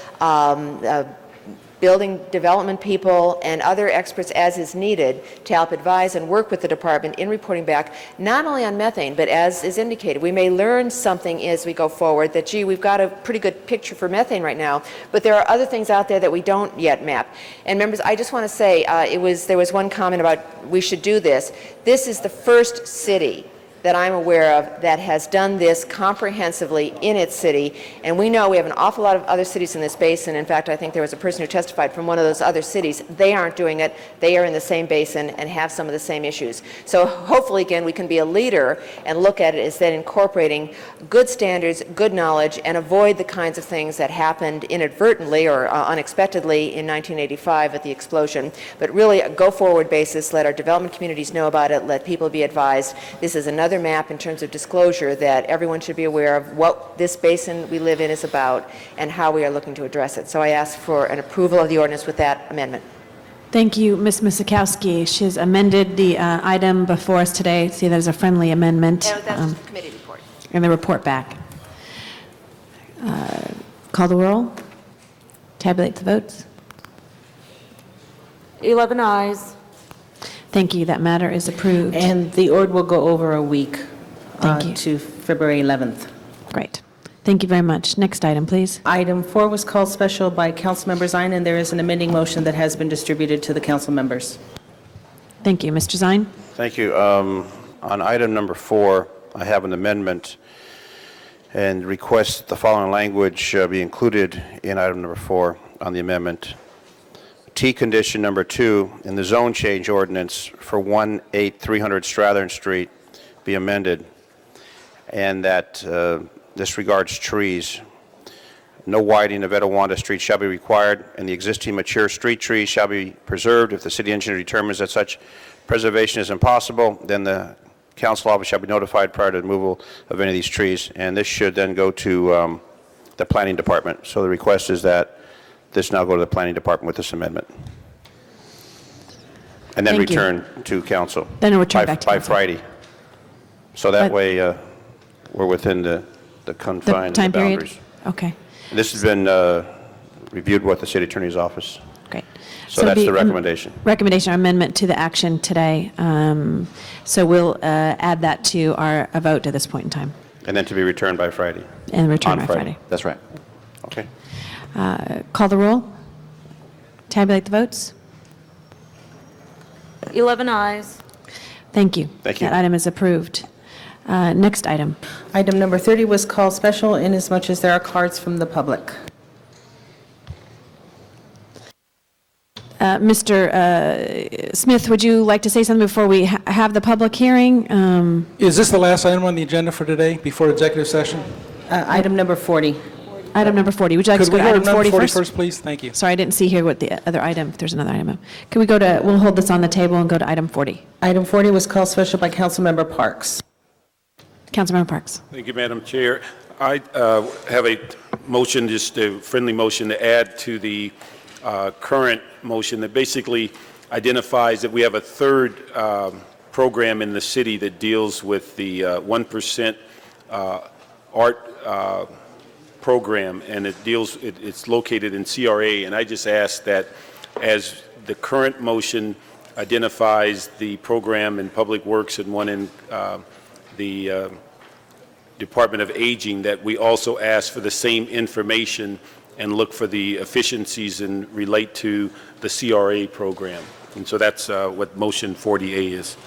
building development people, and other experts as is needed to help advise and work with the department in reporting back, not only on methane, but as is indicated, we may learn something as we go forward that, gee, we've got a pretty good picture for methane right now, but there are other things out there that we don't yet map. And members, I just want to say, there was one comment about we should do this. This is the first city that I'm aware of that has done this comprehensively in its city, and we know we have an awful lot of other cities in this basin. In fact, I think there was a person who testified from one of those other cities. They aren't doing it. They are in the same basin and have some of the same issues. So hopefully, again, we can be a leader and look at it as then incorporating good standards, good knowledge, and avoid the kinds of things that happened inadvertently or unexpectedly in 1985 at the explosion. But really, a go-forward basis, let our development communities know about it, let people be advised. This is another map in terms of disclosure that everyone should be aware of what this basin we live in is about and how we are looking to address it. So I ask for an approval of the ordinance with that amendment. Thank you, Ms. Misikowski. She has amended the item before us today. See, there's a friendly amendment. That's the committee report. And the report back. Call the roll. Tabulate the votes. 11 ayes. Thank you. That matter is approved. And the ord will go over a week Thank you. to February 11th. Great. Thank you very much. Next item, please. Item 4 was called special by Councilmember Zine, and there is an amending motion that has been distributed to the council members. Thank you. Mr. Zine? Thank you. On item number 4, I have an amendment and request that the following language be included in item number 4 on the amendment. T condition number 2 in the zone change ordinance for 18300 Strathern Street be amended, and that this regards trees. No widening of Etiwanda Street shall be required, and the existing mature street trees shall be preserved. If the city engineer determines that such preservation is impossible, then the council office shall be notified prior to the removal of any of these trees, and this should then go to the planning department. So the request is that this now go to the planning department with this amendment. And then Thank you. return to council. Then return back to by council. Friday. So that But- way we're within the confines, time the period? boundaries. Okay. And this has been reviewed with the city attorney's office. Great. So that's the the recommendation. Recommendation or amendment to the action today. So we'll add that to a vote at this point in time And then to be returned by Friday. and return On by Friday. That's right. Okay. Call the roll. Tabulate the votes. 11 ayes. Thank you. Thank you. That item is approved. Next item. Item number 30 was called special inasmuch as there are cards from the public. Mr. Smith, would you like to say something before we have the public hearing? Is this the last item on the agenda for today, before executive session? Item number 40. Item number 40. Would you like Could to go we to go to item number 40 40 first? first, please? Thank you. Sorry, I didn't see here what the other item, if there's another item. Can we go to, we'll hold this on the table and go to item 40. Item 40 was called special by Councilmember Parks. Councilmember Parks. Thank you, Madam Chair. I have a motion, just a friendly motion to add to the current motion that basically identifies that we have a third program in the city that deals with the 1% art program, and it's located in CRA, and I just ask that as the current motion identifies the program in Public Works and one in the Department of Aging, that we also ask for the same information and look for the efficiencies and relate to the CRA program. And so that's what motion 40A is.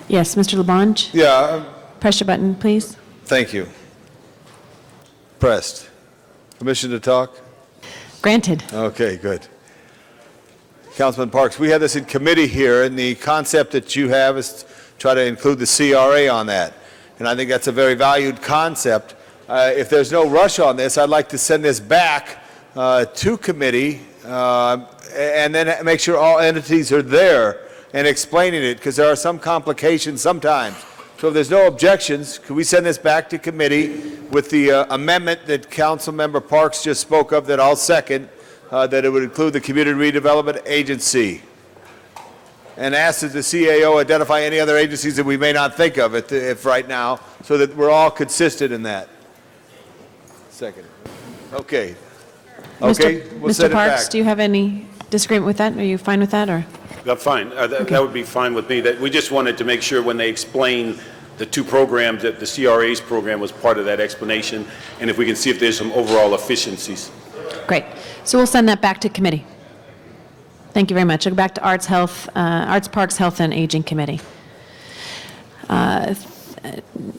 Yes, Mr. Labange? Yeah, Press your button, please. thank you. Pressed. Permission to talk? Granted. Okay, good. Councilman Parks, we had this in committee here, and the concept that you have is to try to include the CRA on that. And I think that's a very valued concept. If there's no rush on this, I'd like to send this back to committee and then make sure all entities are there and explaining it, because there are some complications sometimes. So if there's no objections, could we send this back to committee with the amendment that Councilmember Parks just spoke of, that I'll second, that it would include the Community Redevelopment Agency? And ask that the CAO identify any other agencies that we may not think of if right now, so that we're all consistent in that. Second. Okay. Okay, we'll Mr. send it Parks, back. do you have any disagreement with that? Are you fine with that, or? That's fine. That would be fine with me. That we just wanted to make sure when they explain the two programs, that the CRA's program was part of that explanation, and if we can see if there's some overall efficiencies. Great. So we'll send that back to committee. Thank you very much. I'll go back to Arts, Parks, Health, and Aging Committee.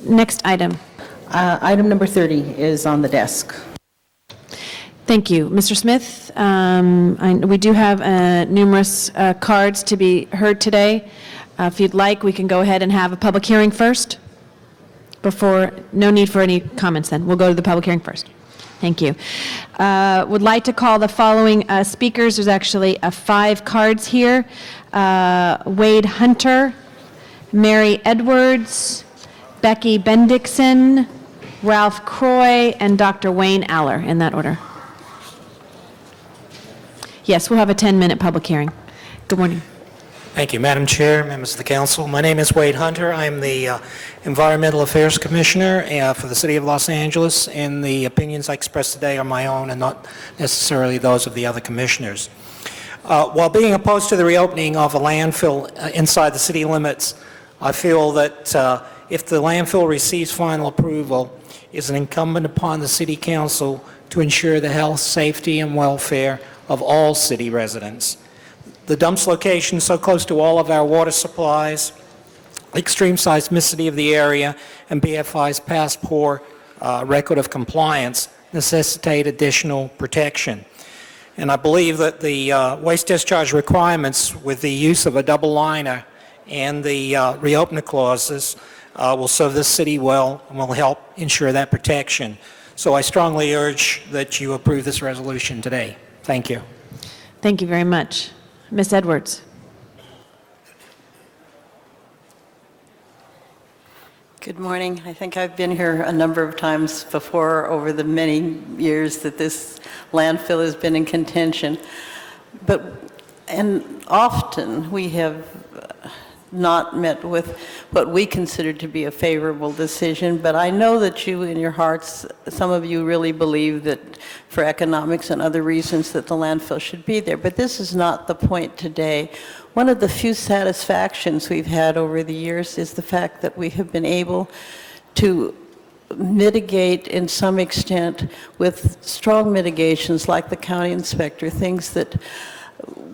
Next item. Item number 30 is on the desk. Thank you. Mr. Smith, we do have numerous cards to be heard today. If you'd like, we can go ahead and have a public hearing first. No need for any comments then. We'll go to the public hearing first. Thank you. Would like to call the following speakers. There's actually 5 cards here. Wade Hunter, Mary Edwards, Becky Bendixson, Ralph Croy, and Dr. Wayne Aller, in that order. Yes, we'll have a 10-minute public hearing. Good morning. Thank you, Madam Chair, members of the council. My name is Wade Hunter. I am the Environmental Affairs Commissioner for the City of Los Angeles, and the opinions I express today are my own and not necessarily those of the other commissioners. While being opposed to the reopening of a landfill inside the city limits, I feel that if the landfill receives final approval, it's incumbent upon the City Council to ensure the health, safety, and welfare of all city residents. The dump's location so close to all of our water supplies, extreme seismicity of the area, and BFI's past poor record of compliance necessitate additional protection. And I believe that the waste discharge requirements with the use of a double liner and the reopener clauses will serve this city well and will help ensure that protection. So I strongly urge that you approve this resolution today. Thank you. Thank you very much. Ms. Edwards. Good morning. I think I've been here a number of times before over the many years that this landfill has been in contention. And often we have not met with what we consider to be a favorable decision, but I know that you in your hearts, some of you really believe that for economics and other reasons that the landfill should be there, but this is not the point today. One of the few satisfactions we've had over the years is the fact that we have been able to mitigate in some extent with strong mitigations like the county inspector, things that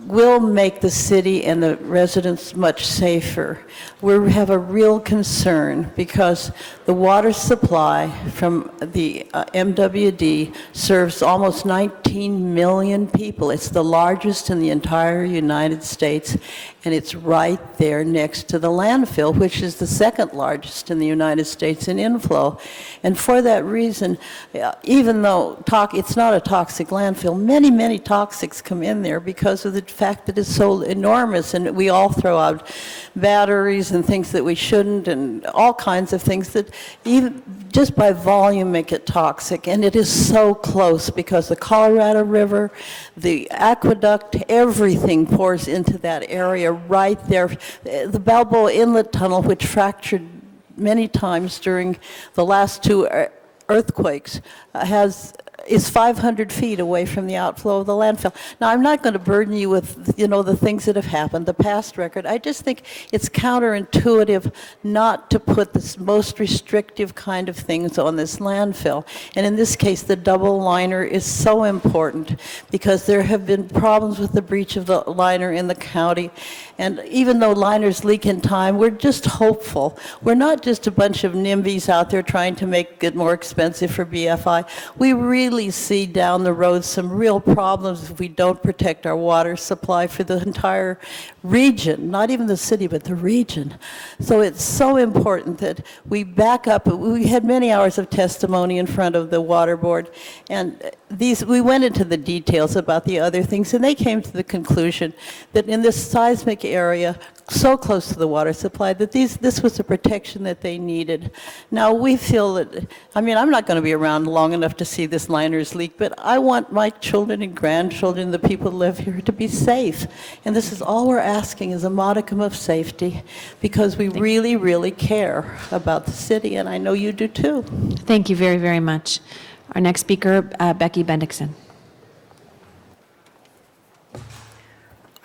will make the city and the residents much safer. We have a real concern because the water supply from the MWD serves almost 19 million people. It's the largest in the entire United States, and it's right there next to the landfill, which is the second largest in the United States in inflow. And for that reason, even though it's not a toxic landfill, many, many toxics come in there because of the fact that it's so enormous, and we all throw out batteries and things that we shouldn't, and all kinds of things that even just by volume make it toxic. And it is so close because the Colorado River, the aqueduct, everything pours into that area right there. The Balboa Inlet Tunnel, which fractured many times during the last 2 earthquakes, is 500 feet away from the outflow of the landfill. Now, I'm not going to burden you with, the things that have happened, the past record. I just think it's counterintuitive not to put the most restrictive kind of things on this landfill. And in this case, the double liner is so important because there have been problems with the breach of the liner in the county. And even though liners leak in time, we're just hopeful. We're not just a bunch of NIMBYs out there trying to make it more expensive for BFI. We really really see down the road some real problems if we don't protect our water supply for the entire region, not even the city, but the region. So it's so important that we back up. We had many hours of testimony in front of the Water Board, and we went into the details about the other things, and they came to the conclusion that in this seismic area, so close to the water supply, that this was the protection that they needed. Now, we feel that, I mean, I'm not going to be around long enough to see this liners leak, but I want my children and grandchildren, the people who live here, to be safe. And this is all we're asking, is a modicum of safety, because we really, really care about the city, and I know you do too. Thank you very, very much. Our next speaker, Becky Bendixson.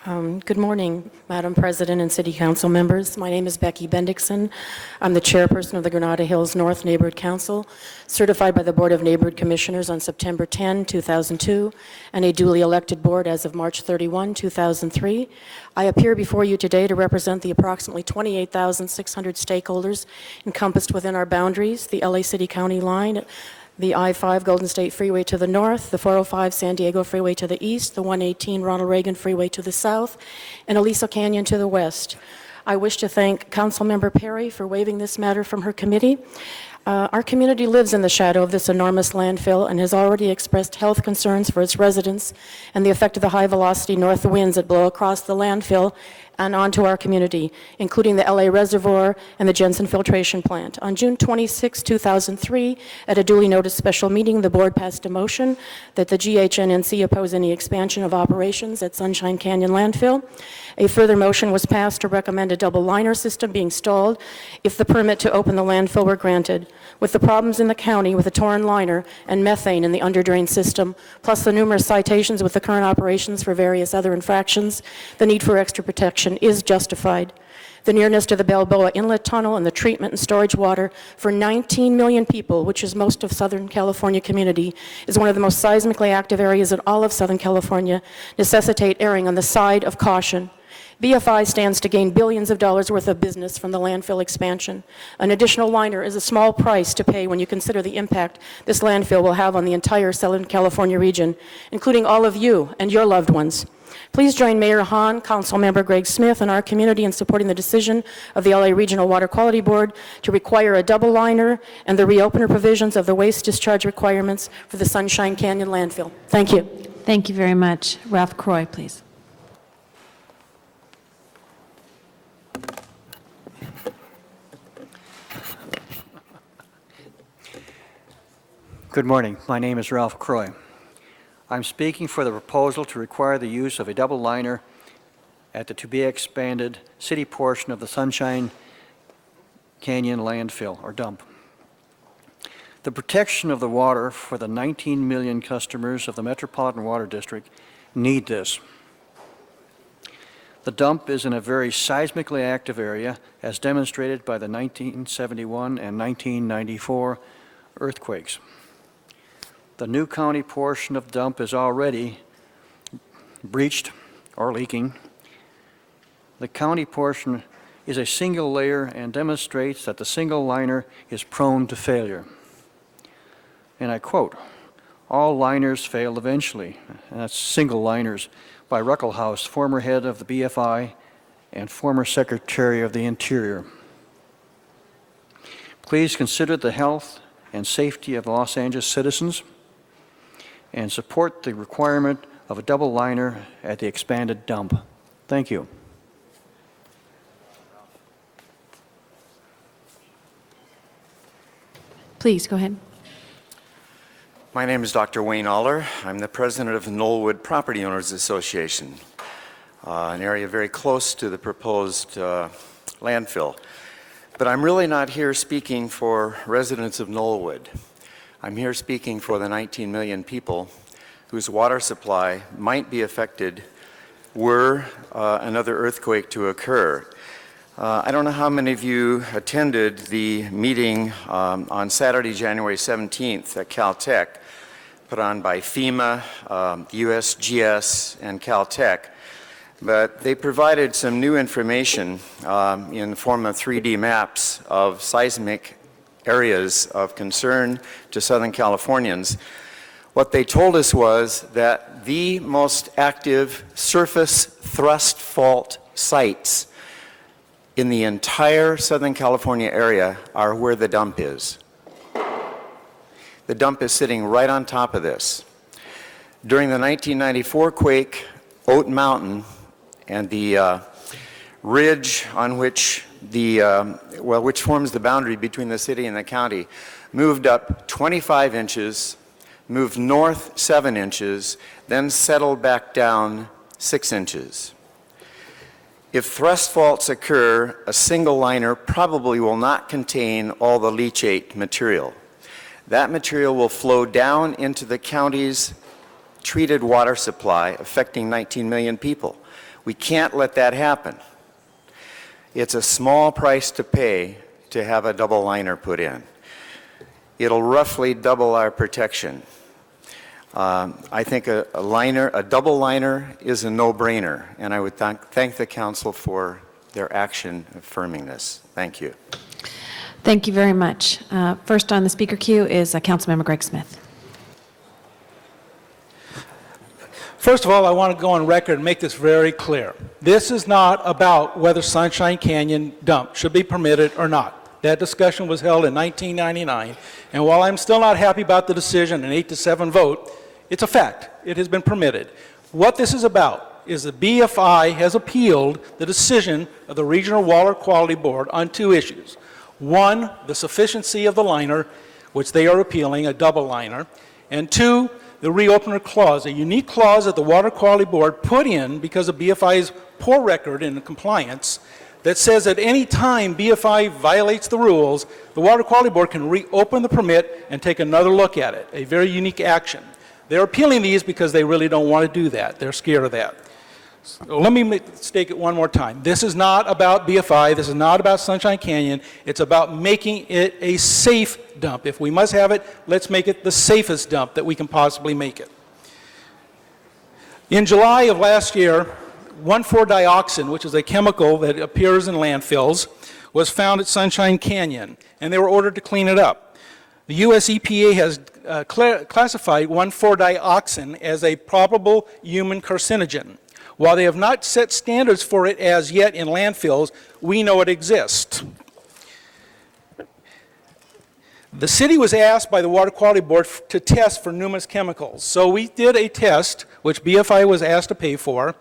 Good morning, Madam President and City Council members. My name is Becky Bendixson. I'm the chairperson of the Granada Hills North Neighborhood Council, certified by the Board of Neighborhood Commissioners on September 10, 2002, and a duly elected board as of March 31, 2003. I appear before you today to represent the approximately 28,600 stakeholders encompassed within our boundaries, the LA City-County line, the I-5 Golden State Freeway to the north, the 405 San Diego Freeway to the east, the 118 Ronald Reagan Freeway to the south, and Aliso Canyon to the west. I wish to thank Councilmember Perry for waiving this matter from her committee. Our community lives in the shadow of this enormous landfill and has already expressed health concerns for its residents and the effect of the high-velocity north winds that blow across the landfill and onto our community, including the LA Reservoir and the Jensen Filtration Plant. On June 26, 2003, at a duly noticed special meeting, the board passed a motion that the GHNNC oppose any expansion of operations at Sunshine Canyon Landfill. A further motion was passed to recommend a double liner system be installed if the permit to open the landfill were granted. With the problems in the county with the torn liner and methane in the underdrain system, plus the numerous citations with the current operations for various other infractions, the need for extra protection is justified. The nearness to the Balboa Inlet Tunnel and the treatment and storage water for 19 million people, which is most of Southern California community, is one of the most seismically active areas in all of Southern California, necessitate erring on the side of caution. BFI stands to gain billions of dollars worth of business from the landfill expansion. An additional liner is a small price to pay when you consider the impact this landfill will have on the entire Southern California region, including all of you and your loved ones. Please join Mayor Hahn, Councilmember Greg Smith, and our community in supporting the decision of the LA Regional Water Quality Board to require a double liner and the reopener provisions of the waste discharge requirements for the Sunshine Canyon landfill. Thank you. Thank you very much. Ralph Croy, please. Good morning. My name is Ralph Croy. I'm speaking for the proposal to require the use of a double liner at the to-be-expanded city portion of the Sunshine Canyon landfill or dump. The protection of the water for the 19 million customers of the Metropolitan Water District need this. The dump is in a very seismically active area, as demonstrated by the 1971 and 1994 earthquakes. The new county portion of the dump is already breached or leaking. The county portion is a single layer and demonstrates that the single liner is prone to failure. And I quote, "All liners fail eventually," and that's single liners, by Ruckelhaus, former head of the BFI and former Secretary of the Interior. Please consider the health and safety of Los Angeles citizens and support the requirement of a double liner at the expanded dump. Thank you. Please, go ahead. My name is Dr. Wayne Aller. I'm the president of the Knollwood Property Owners Association, an area very close to the proposed landfill. But I'm really not here speaking for residents of Knollwood. I'm here speaking for the 19 million people whose water supply might be affected were another earthquake to occur. I don't know how many of you attended the meeting on Saturday, January 17th at Caltech, put on by FEMA, USGS, and Caltech. But they provided some new information in the form of 3D maps of seismic areas of concern to Southern Californians. What they told us was that the most active surface thrust fault sites in the entire Southern California area are where the dump is. The dump is sitting right on top of this. During the 1994 quake, Oat Mountain and the ridge on which which forms the boundary between the city and the county, moved up 25 inches, moved north 7 inches, then settled back down 6 inches. If thrust faults occur, a single liner probably will not contain all the leachate material. That material will flow down into the county's treated water supply, affecting 19 million people. We can't let that happen. It's a small price to pay to have a double liner put in. It'll roughly double our protection. I think a double liner is a no-brainer, and I would thank the council for their action affirming this. Thank you. Thank you very much. First on the speaker queue is Councilmember Greg Smith. First of all, I want to go on record and make this very clear. This is not about whether Sunshine Canyon dump should be permitted or not. That discussion was held in 1999, and while I'm still not happy about the decision, an 8-7 vote, it's a fact. It has been permitted. What this is about is the BFI has appealed the decision of the Regional Water Quality Board on two issues. One, the sufficiency of the liner, which they are appealing, a double liner, and two, the reopener clause, a unique clause that the Water Quality Board put in because of BFI's poor record in compliance that says at any time BFI violates the rules, the Water Quality Board can reopen the permit and take another look at it, a very unique action. They're appealing these because they really don't want to do that. They're scared of that. So let me state it one more time. This is not about BFI. This is not about Sunshine Canyon. It's about making it a safe dump. If we must have it, let's make it the safest dump that we can possibly make it. In July of last year, 1,4-dioxin, which is a chemical that appears in landfills, was found at Sunshine Canyon, and they were ordered to clean it up. The U.S. EPA has classified 1,4-dioxin as a probable human carcinogen. While they have not set standards for it as yet in landfills, we know it exists. The city was asked by the Water Quality Board to test for numerous chemicals. So we did a test, which BFI was asked to pay for,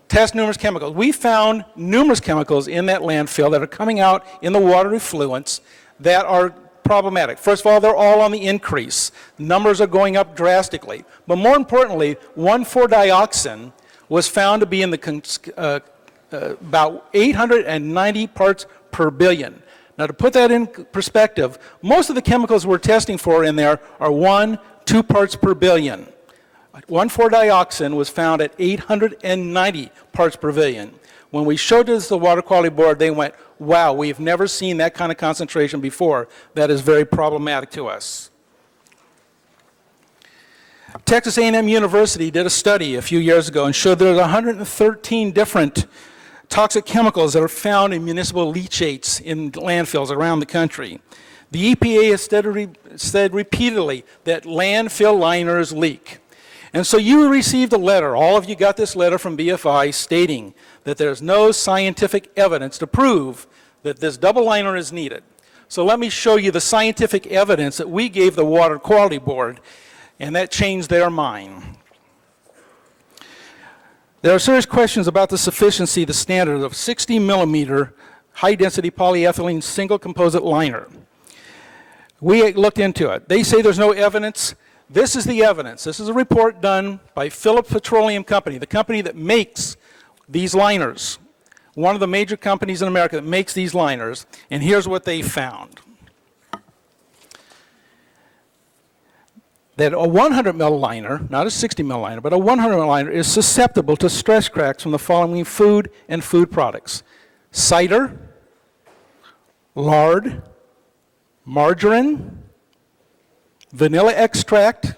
test numerous chemicals. We found numerous chemicals in that landfill that are coming out in the water effluents that are problematic. First of all, they're all on the increase. Numbers are going up drastically. But more importantly, 1,4-dioxin was found to be in the about 890 parts per billion. Now, to put that in perspective, most of the chemicals we're testing for in there are 1-2 parts per billion. 1,4-dioxin was found at 890 parts per billion. When we showed this to the Water Quality Board, they went, wow, we've never seen that kind of concentration before. That is very problematic to us. Texas A&M University did a study a few years ago and showed there are 113 different toxic chemicals that are found in municipal leachates in landfills around the country. The EPA has said repeatedly that landfill liners leak. And so you received a letter, all of you got this letter from BFI stating that there's no scientific evidence to prove that this double liner is needed. So let me show you the scientific evidence that we gave the Water Quality Board, and that changed their mind. There are serious questions about the sufficiency of the standard of 60 millimeter high-density polyethylene single composite liner. We looked into it. They say there's no evidence. This is the evidence. This is a report done by Phillips Petroleum Company, the company that makes these liners, one of the major companies in America that makes these liners, and here's what they found. That a 100 mil liner, not a 60 mil liner, but a 100 mil liner is susceptible to stress cracks from the following food and food products: cider, lard, margarine, vanilla extract,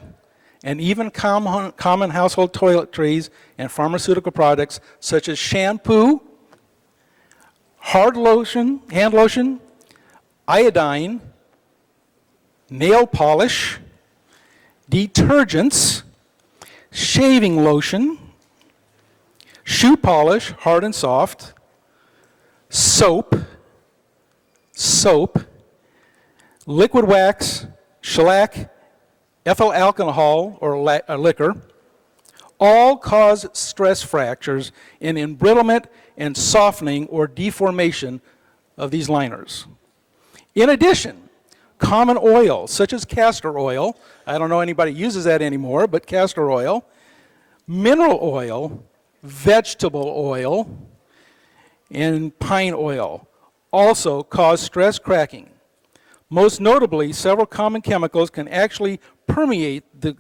and even common household toiletries and pharmaceutical products such as shampoo, hard lotion, hand lotion, iodine, nail polish, detergents, shaving lotion, shoe polish, hard and soft, soap, liquid wax, shellac, ethyl alcohol or liquor, all cause stress fractures and embrittlement and softening or deformation of these liners. In addition, common oils such as castor oil, I don't know anybody uses that anymore, but castor oil, mineral oil, vegetable oil, and pine oil also cause stress cracking. Most notably, several common chemicals can actually permeate the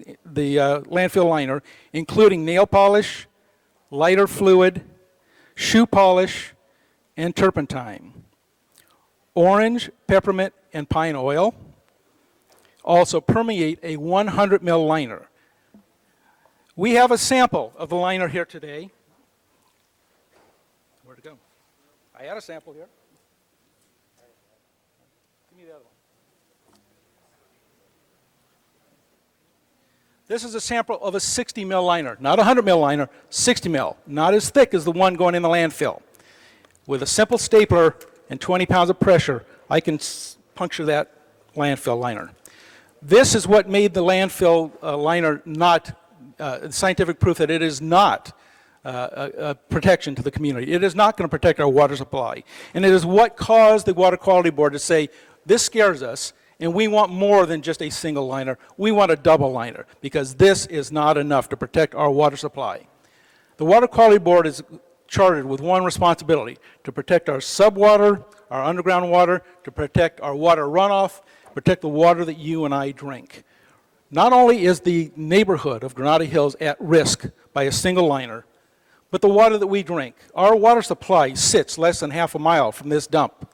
landfill liner, including nail polish, lighter fluid, shoe polish, and turpentine. Orange, peppermint, and pine oil also permeate a 100 ml liner. We have a sample of the liner here today. Where'd it go? I had a sample here. Give me the other one. This is a sample of a 60 ml liner, not a 100 ml liner, 60 ml, not as thick as the one going in the landfill. With a simple stapler and 20 pounds of pressure, I can puncture that landfill liner. This is what made the landfill liner not scientific proof that it is not a protection to the community. It is not going to protect our water supply. And it is what caused the Water Quality Board to say, this scares us, and we want more than just a single liner. We want a double liner, because this is not enough to protect our water supply. The Water Quality Board is chartered with one responsibility: to protect our subwater, our underground water, to protect our water runoff, protect the water that you and I drink. Not only is the neighborhood of Granada Hills at risk by a single liner, but the water that we drink. Our water supply sits less than half a mile from this dump.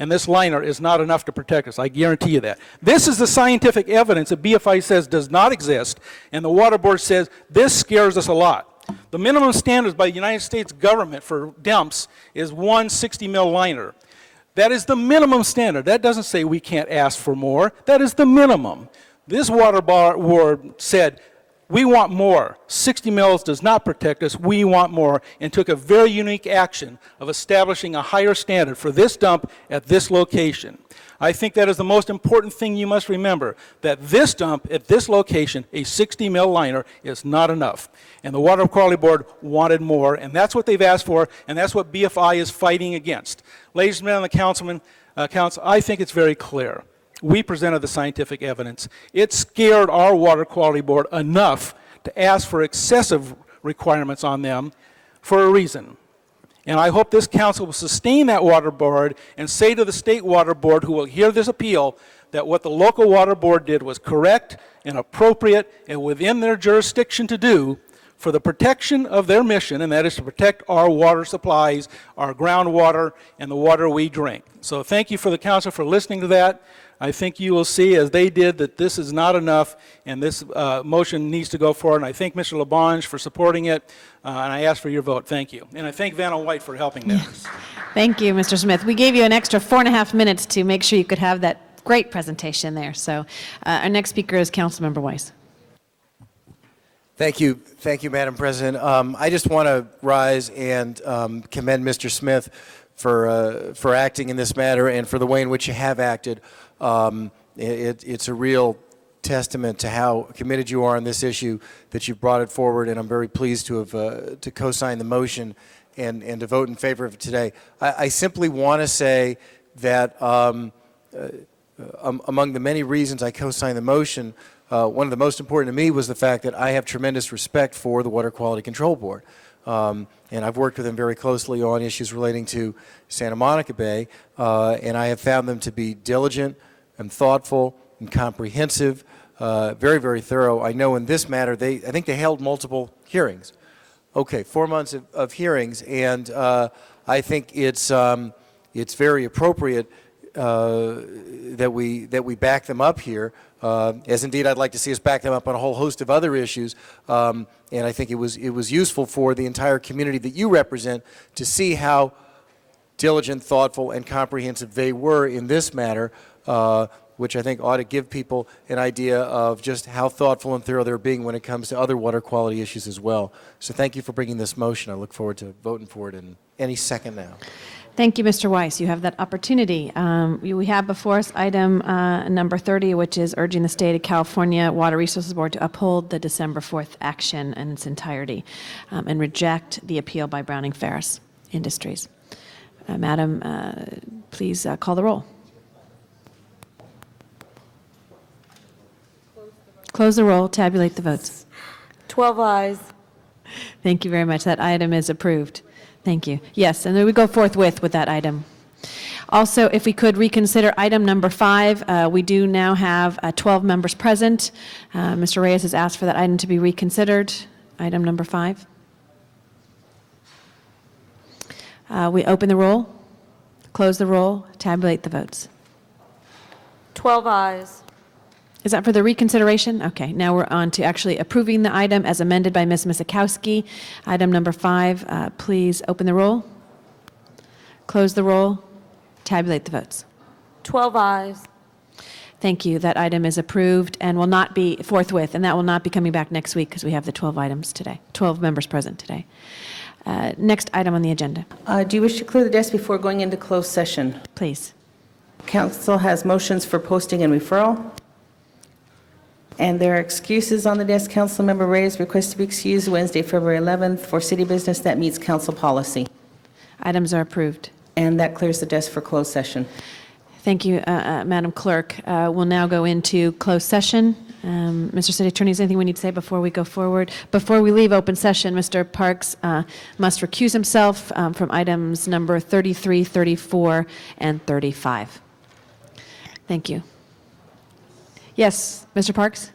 And this liner is not enough to protect us, I guarantee you that. This is the scientific evidence that BFI says does not exist, and the Water Board says this scares us a lot. The minimum standards by the United States government for dumps is 1 60 ml liner. That is the minimum standard. That doesn't say we can't ask for more. That is the minimum. This Water Board said, we want more. 60 mils does not protect us. We want more, and took a very unique action of establishing a higher standard for this dump at this location. I think that is the most important thing you must remember, that this dump at this location, a 60 mil liner, is not enough. And the Water Quality Board wanted more, and that's what they've asked for, and that's what BFI is fighting against. Ladies and gentlemen, the council, I think it's very clear. We presented the scientific evidence. It scared our Water Quality Board enough to ask for excessive requirements on them for a reason. And I hope this council will sustain that Water Board and say to the State Water Board, who will hear this appeal, that what the local Water Board did was correct and appropriate and within their jurisdiction to do for the protection of their mission, and that is to protect our water supplies, our groundwater, and the water we drink. So thank you for the council for listening to that. I think you will see, as they did, that this is not enough, and this motion needs to go forward. And I thank Mr. LaBonge for supporting it, and I ask for your vote. Thank you. And I thank Vanna White for helping there. Yes. Thank you, Mr. Smith. We gave you an extra 4.5 minutes to make sure you could have that great presentation there. So our next speaker is Councilmember Weiss. Thank you, Madam President. I just want to rise and commend Mr. Smith for acting in this matter and for the way in which you have acted. It's a real testament to how committed you are on this issue that you've brought it forward, and I'm very pleased to have to co-sign the motion and to vote in favor of it today. I simply want to say that among the many reasons I co-signed the motion, one of the most important to me was the fact that I have tremendous respect for the Water Quality Control Board. And I've worked with them very closely on issues relating to Santa Monica Bay, and I have found them to be diligent and thoughtful and comprehensive, very, very thorough. I know in this matter, I think they held multiple hearings. Okay, 4 months of hearings, and I think it's very appropriate that we back them up here, as indeed I'd like to see us back them up on a whole host of other issues. And I think it was useful for the entire community that you represent to see how diligent, thoughtful, and comprehensive they were in this matter. which I think ought to give people an idea of just how thoughtful and thorough they're being when it comes to other water quality issues as well. So thank you for bringing this motion. I look forward to voting for it in any second now. Thank you, Mr. Weiss. You have that opportunity. We have before us item number 30, which is urging the State of California Water Resources Board to uphold the December 4th action in its entirety and reject the appeal by Browning Ferris Industries. Madam, please call the roll. Close the roll, tabulate the votes. 12 ayes. Thank you very much. That item is approved. Thank you. Yes, and then we go forthwith with that item. Also, if we could reconsider item number 5, we do now have 12 members present. Mr. Reyes has asked for that item to be reconsidered. Item number 5. We open the roll, close the roll, tabulate the votes. 12 ayes. Is that for the reconsideration? Okay, now we're on to actually approving the item as amended by Ms. Misikowski. Item number 5, please open the roll, close the roll, tabulate the votes. 12 ayes. Thank you. That item is approved and will not be forthwith, and that will not be coming back next week because we have the 12 items today, 12 members present today. Next item on the agenda. Do you wish to clear the desk before going into closed session? Please. Council has motions for posting and referral. And there are excuses on the desk. Councilmember Reyes requests to be excused Wednesday, February 11th for city business that meets council policy. Items are approved. And that clears the desk for closed session. Thank you, Madam Clerk. We'll now go into closed session. Mr. City Attorney, is there anything we need to say before we go forward? Before we leave open session, Mr. Parks must recuse himself from items number 33, 34, and 35. Thank you. Yes, Mr. Parks?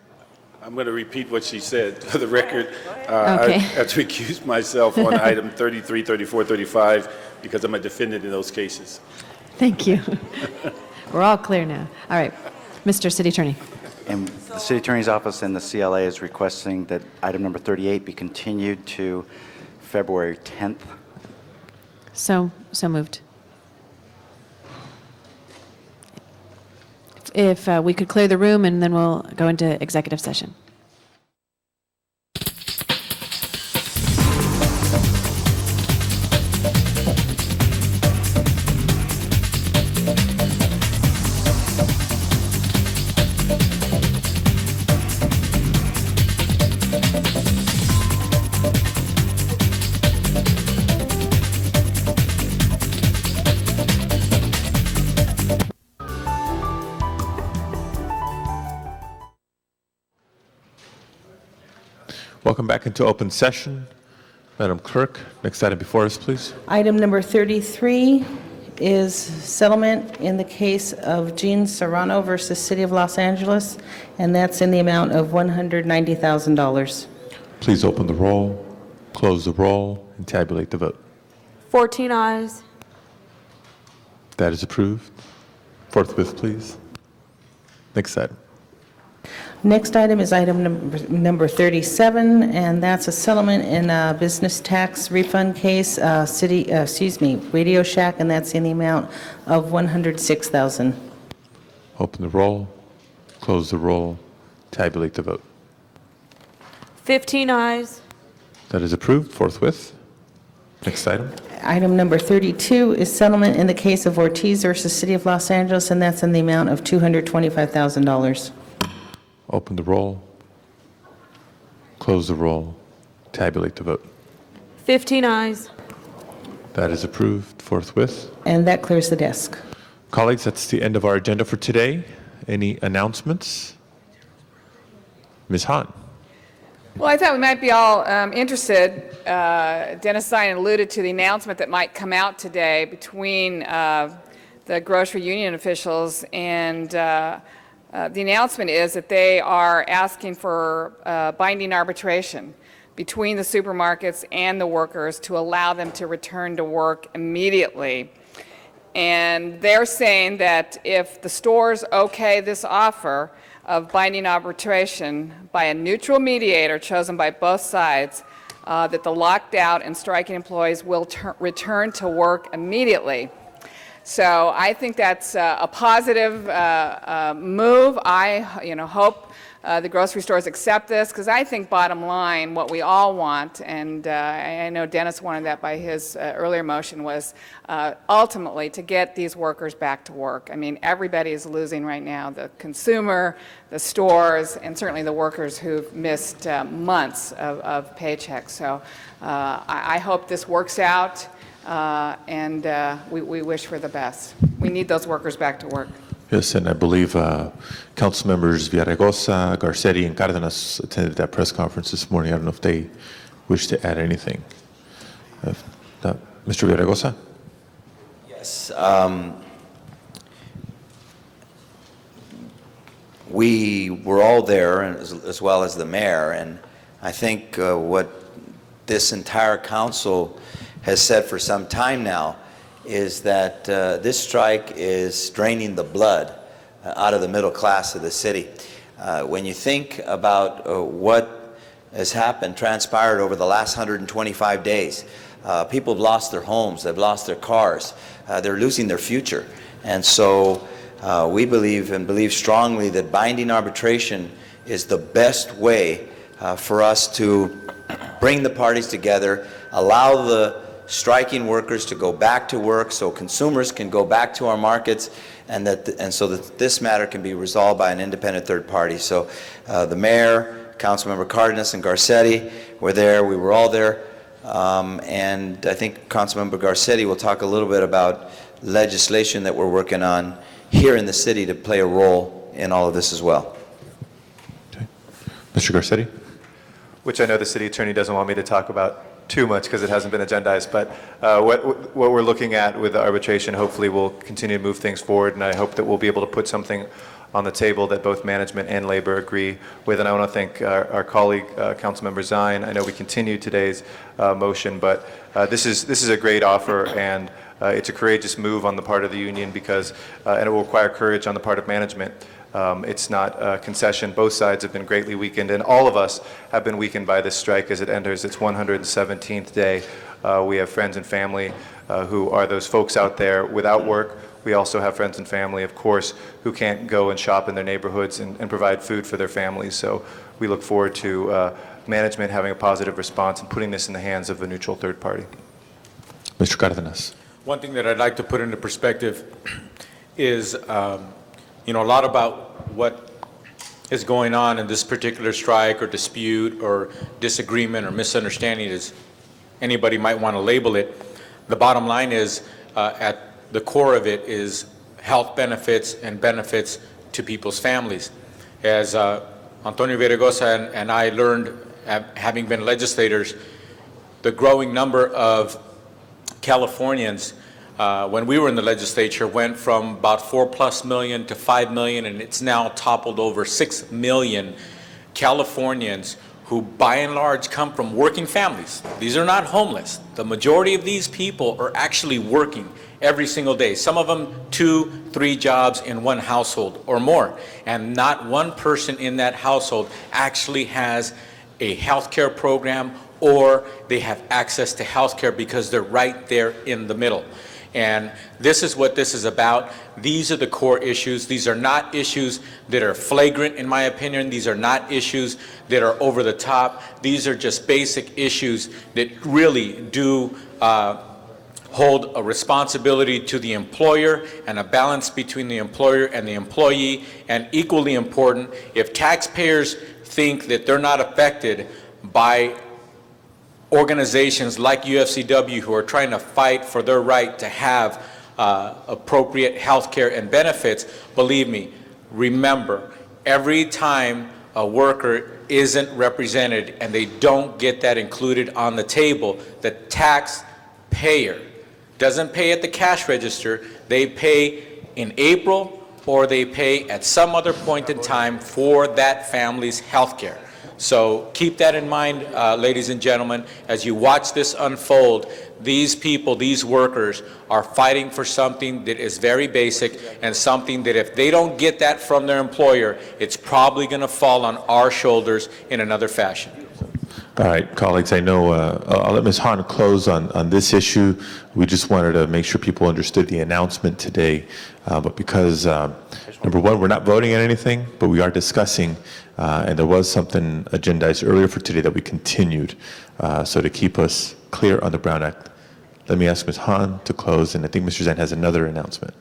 I'm going to repeat what she said for the record. Okay. I have to recuse myself on item 33, 34, 35 because I'm a defendant in those cases. Thank you. We're all clear now. All right. Mr. City Attorney. And the City Attorney's Office and the CLA is requesting that item number 38 be continued to February 10th. So moved. If we could clear the room, and then we'll go into executive session. Welcome back into open session. Madam Clerk, next item before us, please. Item number 33 is settlement in the case of Gene Serrano versus City of Los Angeles, and that's in the amount of $190,000. Please open the roll, close the roll, and tabulate the vote. 14 ayes. That is approved. Forthwith, please. Next item. Next item is item number 37, and that's a settlement in a business tax refund case, Radio Shack, and that's in the amount of $106,000. Open the roll, close the roll, tabulate the vote. 15 ayes. That is approved. Forthwith. Next item. Item number 32 is settlement in the case of Ortiz versus City of Los Angeles, and that's in the amount of $225,000. Open the roll, close the roll, tabulate the vote. 15 ayes. That is approved. Forthwith. And that clears the desk. Colleagues, that's the end of our agenda for today. Any announcements? Ms. Hahn. Well, I thought we might be all interested. Dennis Stein alluded to the announcement that might come out today between the grocery union officials, and the announcement is that they are asking for binding arbitration between the supermarkets and the workers to allow them to return to work immediately. And they're saying that if the stores okay this offer of binding arbitration by a neutral mediator chosen by both sides, that the locked out and striking employees will return to work immediately. So I think that's a positive move. I hope the grocery stores accept this, because I think bottom line, what we all want, and I know Dennis wanted that by his earlier motion, was ultimately to get these workers back to work. I mean, everybody is losing right now, the consumer, the stores, and certainly the workers who've missed months of paychecks. So I hope this works out, and we wish for the best. We need those workers back to work. Yes, and I believe council members Villaraigosa, Garcetti, and Cardenas attended that press conference this morning. I don't know if they wish to add anything. Mr. Villaraigosa? Yes. We were all there, as well as the mayor, and I think what this entire council has said for some time now is that this strike is draining the blood out of the middle class of the city. When you think about what has happened, transpired over the last 125 days, people have lost their homes, they've lost their cars, they're losing their future. And so we believe strongly that binding arbitration is the best way for us to bring the parties together, allow the striking workers to go back to work so consumers can go back to our markets, and so that this matter can be resolved by an independent third party. So the mayor, Councilmember Cardenas and Garcetti were there. We were all there. And I think Councilmember Garcetti will talk a little bit about legislation that we're working on here in the city to play a role in all of this as well. Okay. Mr. Garcetti? Which I know the city attorney doesn't want me to talk about too much because it hasn't been agendized, but what we're looking at with the arbitration hopefully will continue to move things forward, and I hope that we'll be able to put something on the table that both management and labor agree with. And I want to thank our colleague, Councilmember Zine. I know we continue today's motion, but this is a great offer, and it's a courageous move on the part of the union because, and it will require courage on the part of management. It's not a concession. Both sides have been greatly weakened, and all of us have been weakened by this strike as it enters its 117th day. We have friends and family who are those folks out there without work. We also have friends and family, of course, who can't go and shop in their neighborhoods and provide food for their families. So we look forward to management having a positive response and putting this in the hands of a neutral third party. Mr. Cardenas. One thing that I'd like to put into perspective is a lot about what is going on in this particular strike or dispute or disagreement or misunderstanding, as anybody might want to label it. The bottom line is, at the core of it is health benefits and benefits to people's families. As Antonio Villaraigosa and I learned, having been legislators, the growing number of Californians when we were in the legislature went from about 4+ million to 5 million, and it's now toppled over 6 million Californians who by and large come from working families. These are not homeless. The majority of these people are actually working every single day. Some of them 2-3 jobs in one household or more, and not one person in that household actually has a health care program or they have access to health care because they're right there in the middle. And this is what this is about. These are the core issues. These are not issues that are flagrant, in my opinion. These are not issues that are over the top. These are just basic issues that really do hold a responsibility to the employer and a balance between the employer and the employee. And equally important, if taxpayers think that they're not affected by organizations like UFCW who are trying to fight for their right to have appropriate health care and benefits, believe me, remember, every time a worker isn't represented and they don't get that included on the table, the taxpayer doesn't pay at the cash register. They pay in April or they pay at some other point in time for that family's health care. So keep that in mind, ladies and gentlemen, as you watch this unfold. These people, these workers, are fighting for something that is very basic and something that if they don't get that from their employer, it's probably going to fall on our shoulders in another fashion. All right, colleagues, I know I'll let Ms. Hahn close on this issue. We just wanted to make sure people understood the announcement today. But because, number one, we're not voting on anything, but we are discussing, and there was something agendized earlier for today that we continued. So to keep us clear on the Brown Act, let me ask Ms. Hahn to close, and I think Mr. Zine has another announcement.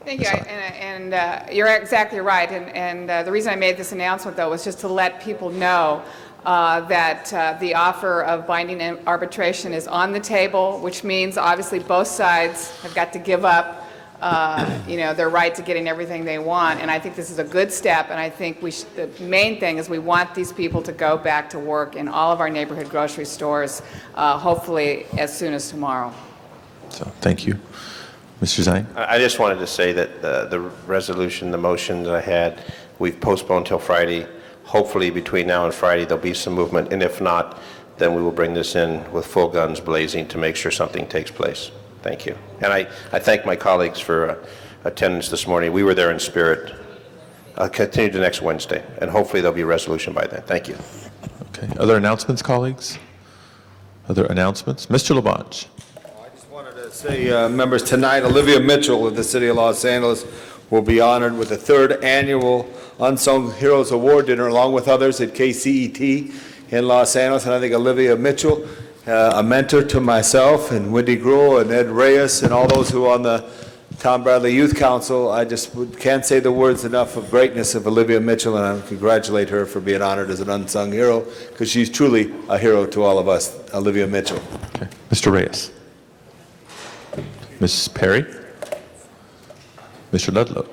Thank you, and you're exactly right. And the reason I made this announcement, though, was just to let people know that the offer of binding arbitration is on the table, which means obviously both sides have got to give up, their right to getting everything they want. And I think this is a good step. And I think the main thing is we want these people to go back to work in all of our neighborhood grocery stores, hopefully as soon as tomorrow. So thank you. Mr. Zine? I just wanted to say that the resolution, the motions I had, we've postponed till Friday. Hopefully between now and Friday there'll be some movement, and if not, then we will bring this in with full guns blazing to make sure something takes place. Thank you. And I thank my colleagues for attendance this morning. We were there in spirit. I'll continue to next Wednesday, and hopefully there'll be a resolution by then. Thank you. Okay. Other announcements, colleagues? Other announcements? Mr. Labange. Say, members, tonight Olivia Mitchell of the City of Los Angeles will be honored with the 3rd annual Unsung Heroes Award dinner, along with others at KCET in Los Angeles. And I think Olivia Mitchell, a mentor to myself and Wendy Gruhl and Ed Reyes and all those who are on the Tom Bradley Youth Council, I just can't say the words enough of greatness of Olivia Mitchell, and I congratulate her for being honored as an unsung hero, because she's truly a hero to all of us, Olivia Mitchell. Okay. Mr. Reyes. Ms. Perry? Mr. Ludlow?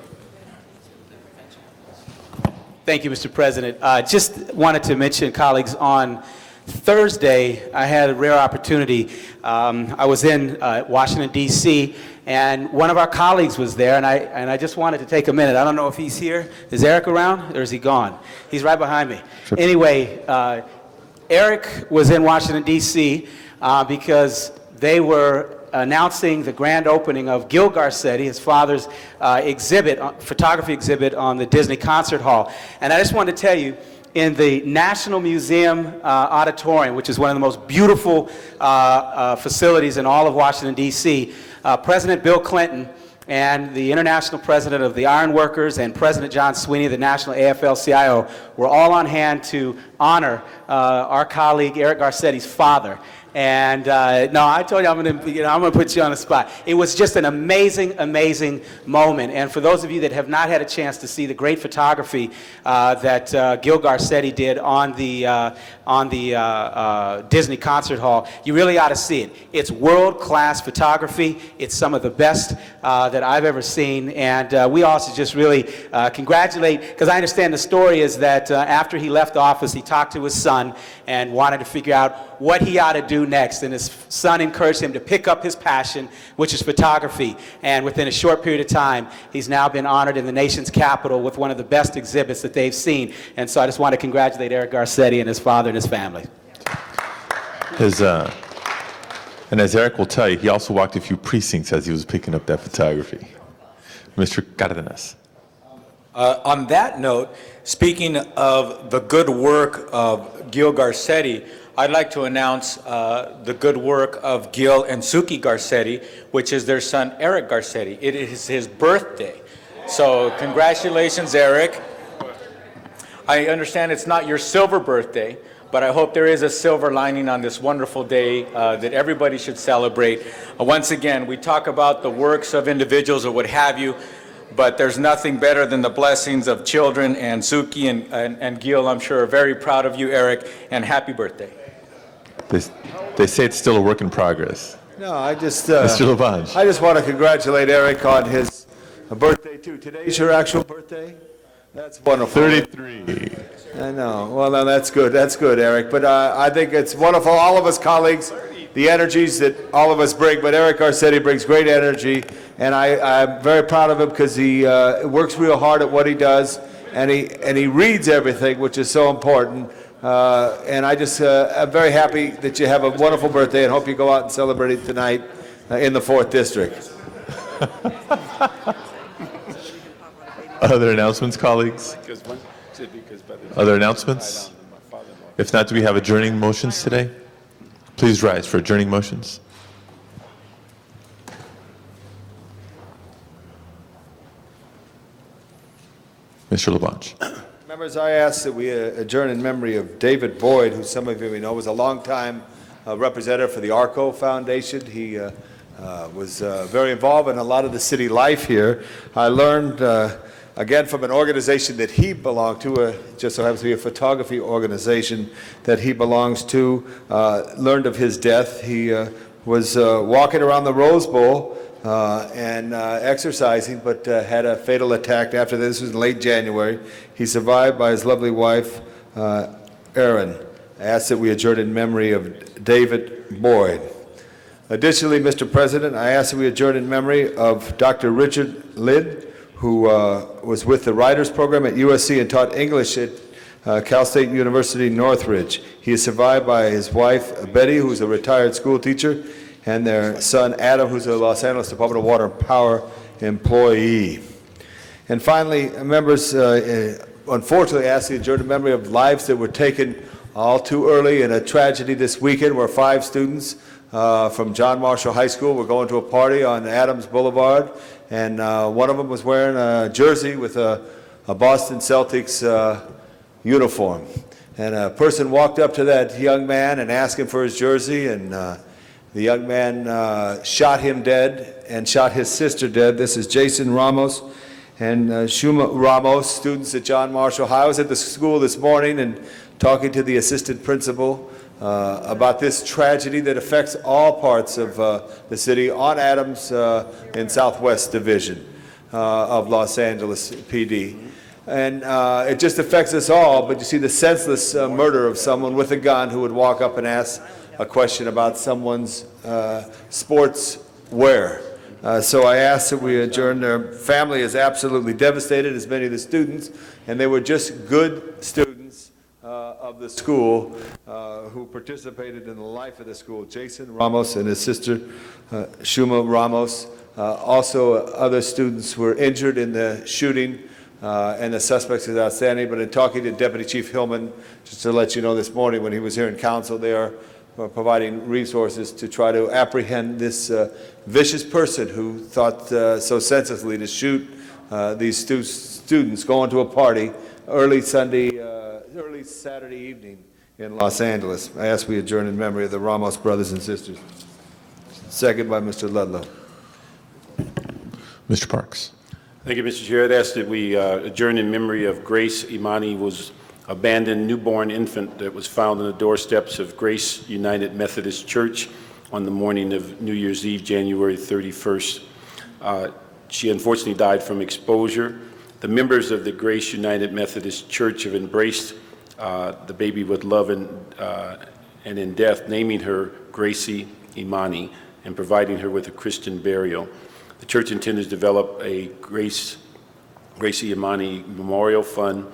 Thank you, Mr. President. Just wanted to mention, colleagues, on Thursday, I had a rare opportunity. I was in Washington, D.C., and one of our colleagues was there, and I just wanted to take a minute. I don't know if he's here. Is Eric around, or is he gone? He's right behind me. Sure. Anyway, Eric was in Washington, D.C., because they were announcing the grand opening of Gil Garcetti, his father's photography exhibit on the Disney Concert Hall. And I just wanted to tell you, in the National Museum auditorium, which is one of the most beautiful facilities in all of Washington, D.C., President Bill Clinton and the international president of the Iron Workers and President John Sweeney, the national AFL-CIO, were all on hand to honor our colleague Eric Garcetti's father. And no, I told you I'm going to put you on the spot. It was just an amazing, amazing moment. And for those of you that have not had a chance to see the great photography that Gil Garcetti did on the Disney Concert Hall, you really ought to see it. It's world-class photography. It's some of the best that I've ever seen. And we also just really congratulate, because I understand the story is that after he left office, he talked to his son and wanted to figure out what he ought to do next, and his son encouraged him to pick up his passion, which is photography, and within a short period of time he's now been honored in the nation's capital with one of the best exhibits that they've seen. And so I just want to congratulate Eric Garcetti and his father and his family. And as Eric will tell you, he also walked a few precincts as he was picking up that photography. Mr. Cardenas. On that note, speaking of the good work of Gil Garcetti, I'd like to announce the good work of Gil and Suki Garcetti, which is their son Eric Garcetti. It is his birthday. So congratulations, Eric. I understand it's not your silver birthday, but I hope there is a silver lining on this wonderful day that everybody should celebrate. Once again, we talk about the works of individuals or what have you, but there's nothing better than the blessings of children, and Suki and Gil, I'm sure, are very proud of you, Eric, and happy birthday. They say it's still a work in progress. No, I just Mr. Labange. I just want to congratulate Eric on his birthday too. Today's your actual birthday? That's wonderful. 33. I know. Well, no, that's good. That's good, Eric. But I think it's wonderful. All of us colleagues, the energies that all of us bring, but Eric Garcetti brings great energy, and I'm very proud of him because he works real hard at what he does, and he reads everything, which is so important. And I just am very happy that you have a wonderful birthday, and hope you go out and celebrate it tonight in the 4th District. Other announcements, colleagues? Other announcements? If not, do we have adjourning motions today? Please rise for adjourning motions. Mr. Labange. Members, I ask that we adjourn in memory of David Boyd, who some of you may know was a longtime representative for the ARCO Foundation. He was very involved in a lot of the city life here. I learned, again, from an organization that he belonged to, just so happens to be a photography organization that he belongs to, learned of his death. He was walking around the Rose Bowl and exercising, but had a fatal attack after this. This was in late January. He survived by his lovely wife, Erin. I ask that we adjourn in memory of David Boyd. Additionally, Mr. President, I ask that we adjourn in memory of Dr. Richard Lidd, who was with the Writers Program at USC and taught English at Cal State University Northridge. He is survived by his wife, Betty, who's a retired school teacher, and their son, Adam, who's a Los Angeles Department of Water and Power employee. And finally, members, unfortunately, I ask the adjourned in memory of lives that were taken all too early in a tragedy this weekend where 5 students from John Marshall High School were going to a party on Adams Boulevard, and one of them was wearing a jersey with a Boston Celtics uniform. And a person walked up to that young man and asked him for his jersey, and the young man shot him dead and shot his sister dead. This is Jason Ramos and Shuma Ramos, students at John Marshall High. I was at the school this morning and talking to the assistant principal about this tragedy that affects all parts of the city on Adams in Southwest Division of Los Angeles PD. And it just affects us all, but you see the senseless murder of someone with a gun who would walk up and ask a question about someone's sports wear. So I ask that we adjourn. Their family is absolutely devastated, as many of the students, and they were just good students of the school who participated in the life of the school. Jason Ramos and his sister, Shuma Ramos. Also, other students were injured in the shooting, and the suspects is outstanding. But in talking to Deputy Chief Hillman, just to let you know, this morning when he was here in council, they are providing resources to try to apprehend this vicious person who thought so senselessly to shoot these students going to a party early Saturday evening in Los Angeles. I ask we adjourn in memory of the Ramos brothers and sisters. Second by Mr. Ludlow. Mr. Parks. Thank you, Mr. Chair. I'd ask that we adjourn in memory of Grace Imani, was abandoned newborn infant that was found on the doorsteps of Grace United Methodist Church on the morning of New Year's Eve, January 31st. She unfortunately died from exposure. The members of the Grace United Methodist Church have embraced the baby with love and in death, naming her Gracie Imani and providing her with a Christian burial. The church intends to develop a Gracie Imani Memorial Fund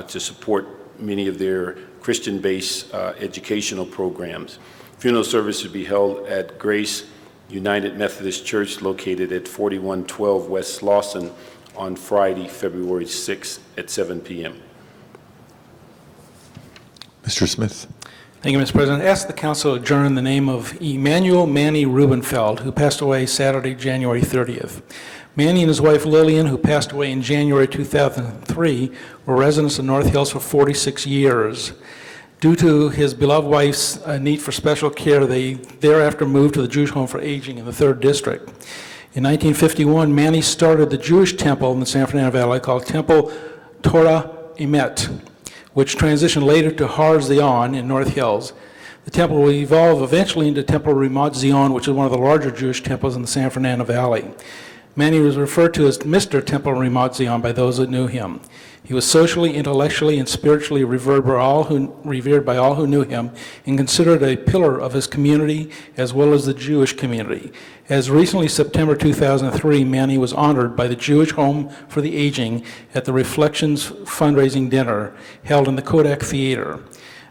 to support many of their Christian-based educational programs. Funeral service will be held at Grace United Methodist Church located at 4112 West Slauson on Friday, February 6th at 7 p.m. Mr. Smith. Thank you, Mr. President. I ask the council to adjourn in the name of Emmanuel Manny Rubenfeld, who passed away Saturday, January 30th. Manny and his wife Lillian, who passed away in January 2003, were residents of North Hills for 46 years. Due to his beloved wife's need for special care, they thereafter moved to the Jewish Home for Aging in the 3rd District. In 1951, Manny started the Jewish temple in the San Fernando Valley called Temple Torah Emet, which transitioned later to Har Zion in North Hills. The temple will evolve eventually into Temple Ramat Zion, which is one of the larger Jewish temples in the San Fernando Valley. Manny was referred to as Mr. Temple Ramat Zion by those that knew him. He was socially, intellectually, and spiritually revered by all who knew him and considered a pillar of his community as well as the Jewish community. As recently September 2003, Manny was honored by the Jewish Home for the Aging at the Reflections fundraising dinner held in the Kodak Theater.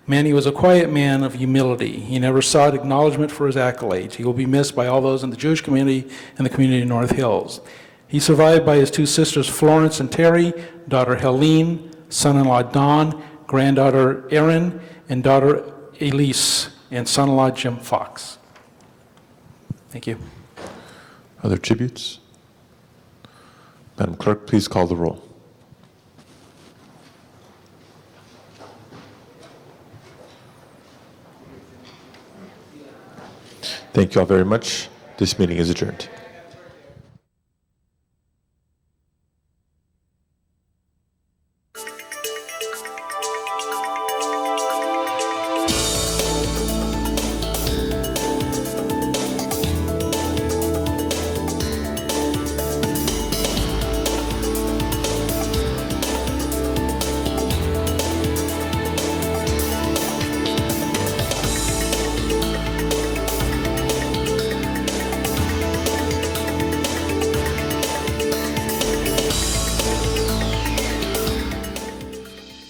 Manny was a quiet man of humility. He never sought acknowledgement for his accolades. He will be missed by all those in the Jewish community and the community of North Hills. He's survived by his 2 sisters, Florence and Terry, daughter Helene, son-in-law Don, granddaughter Erin, and daughter Elise, and son-in-law Jim Fox. Thank you. Other tributes? Madam Clerk, please call the roll. Thank you all very much. This meeting is adjourned.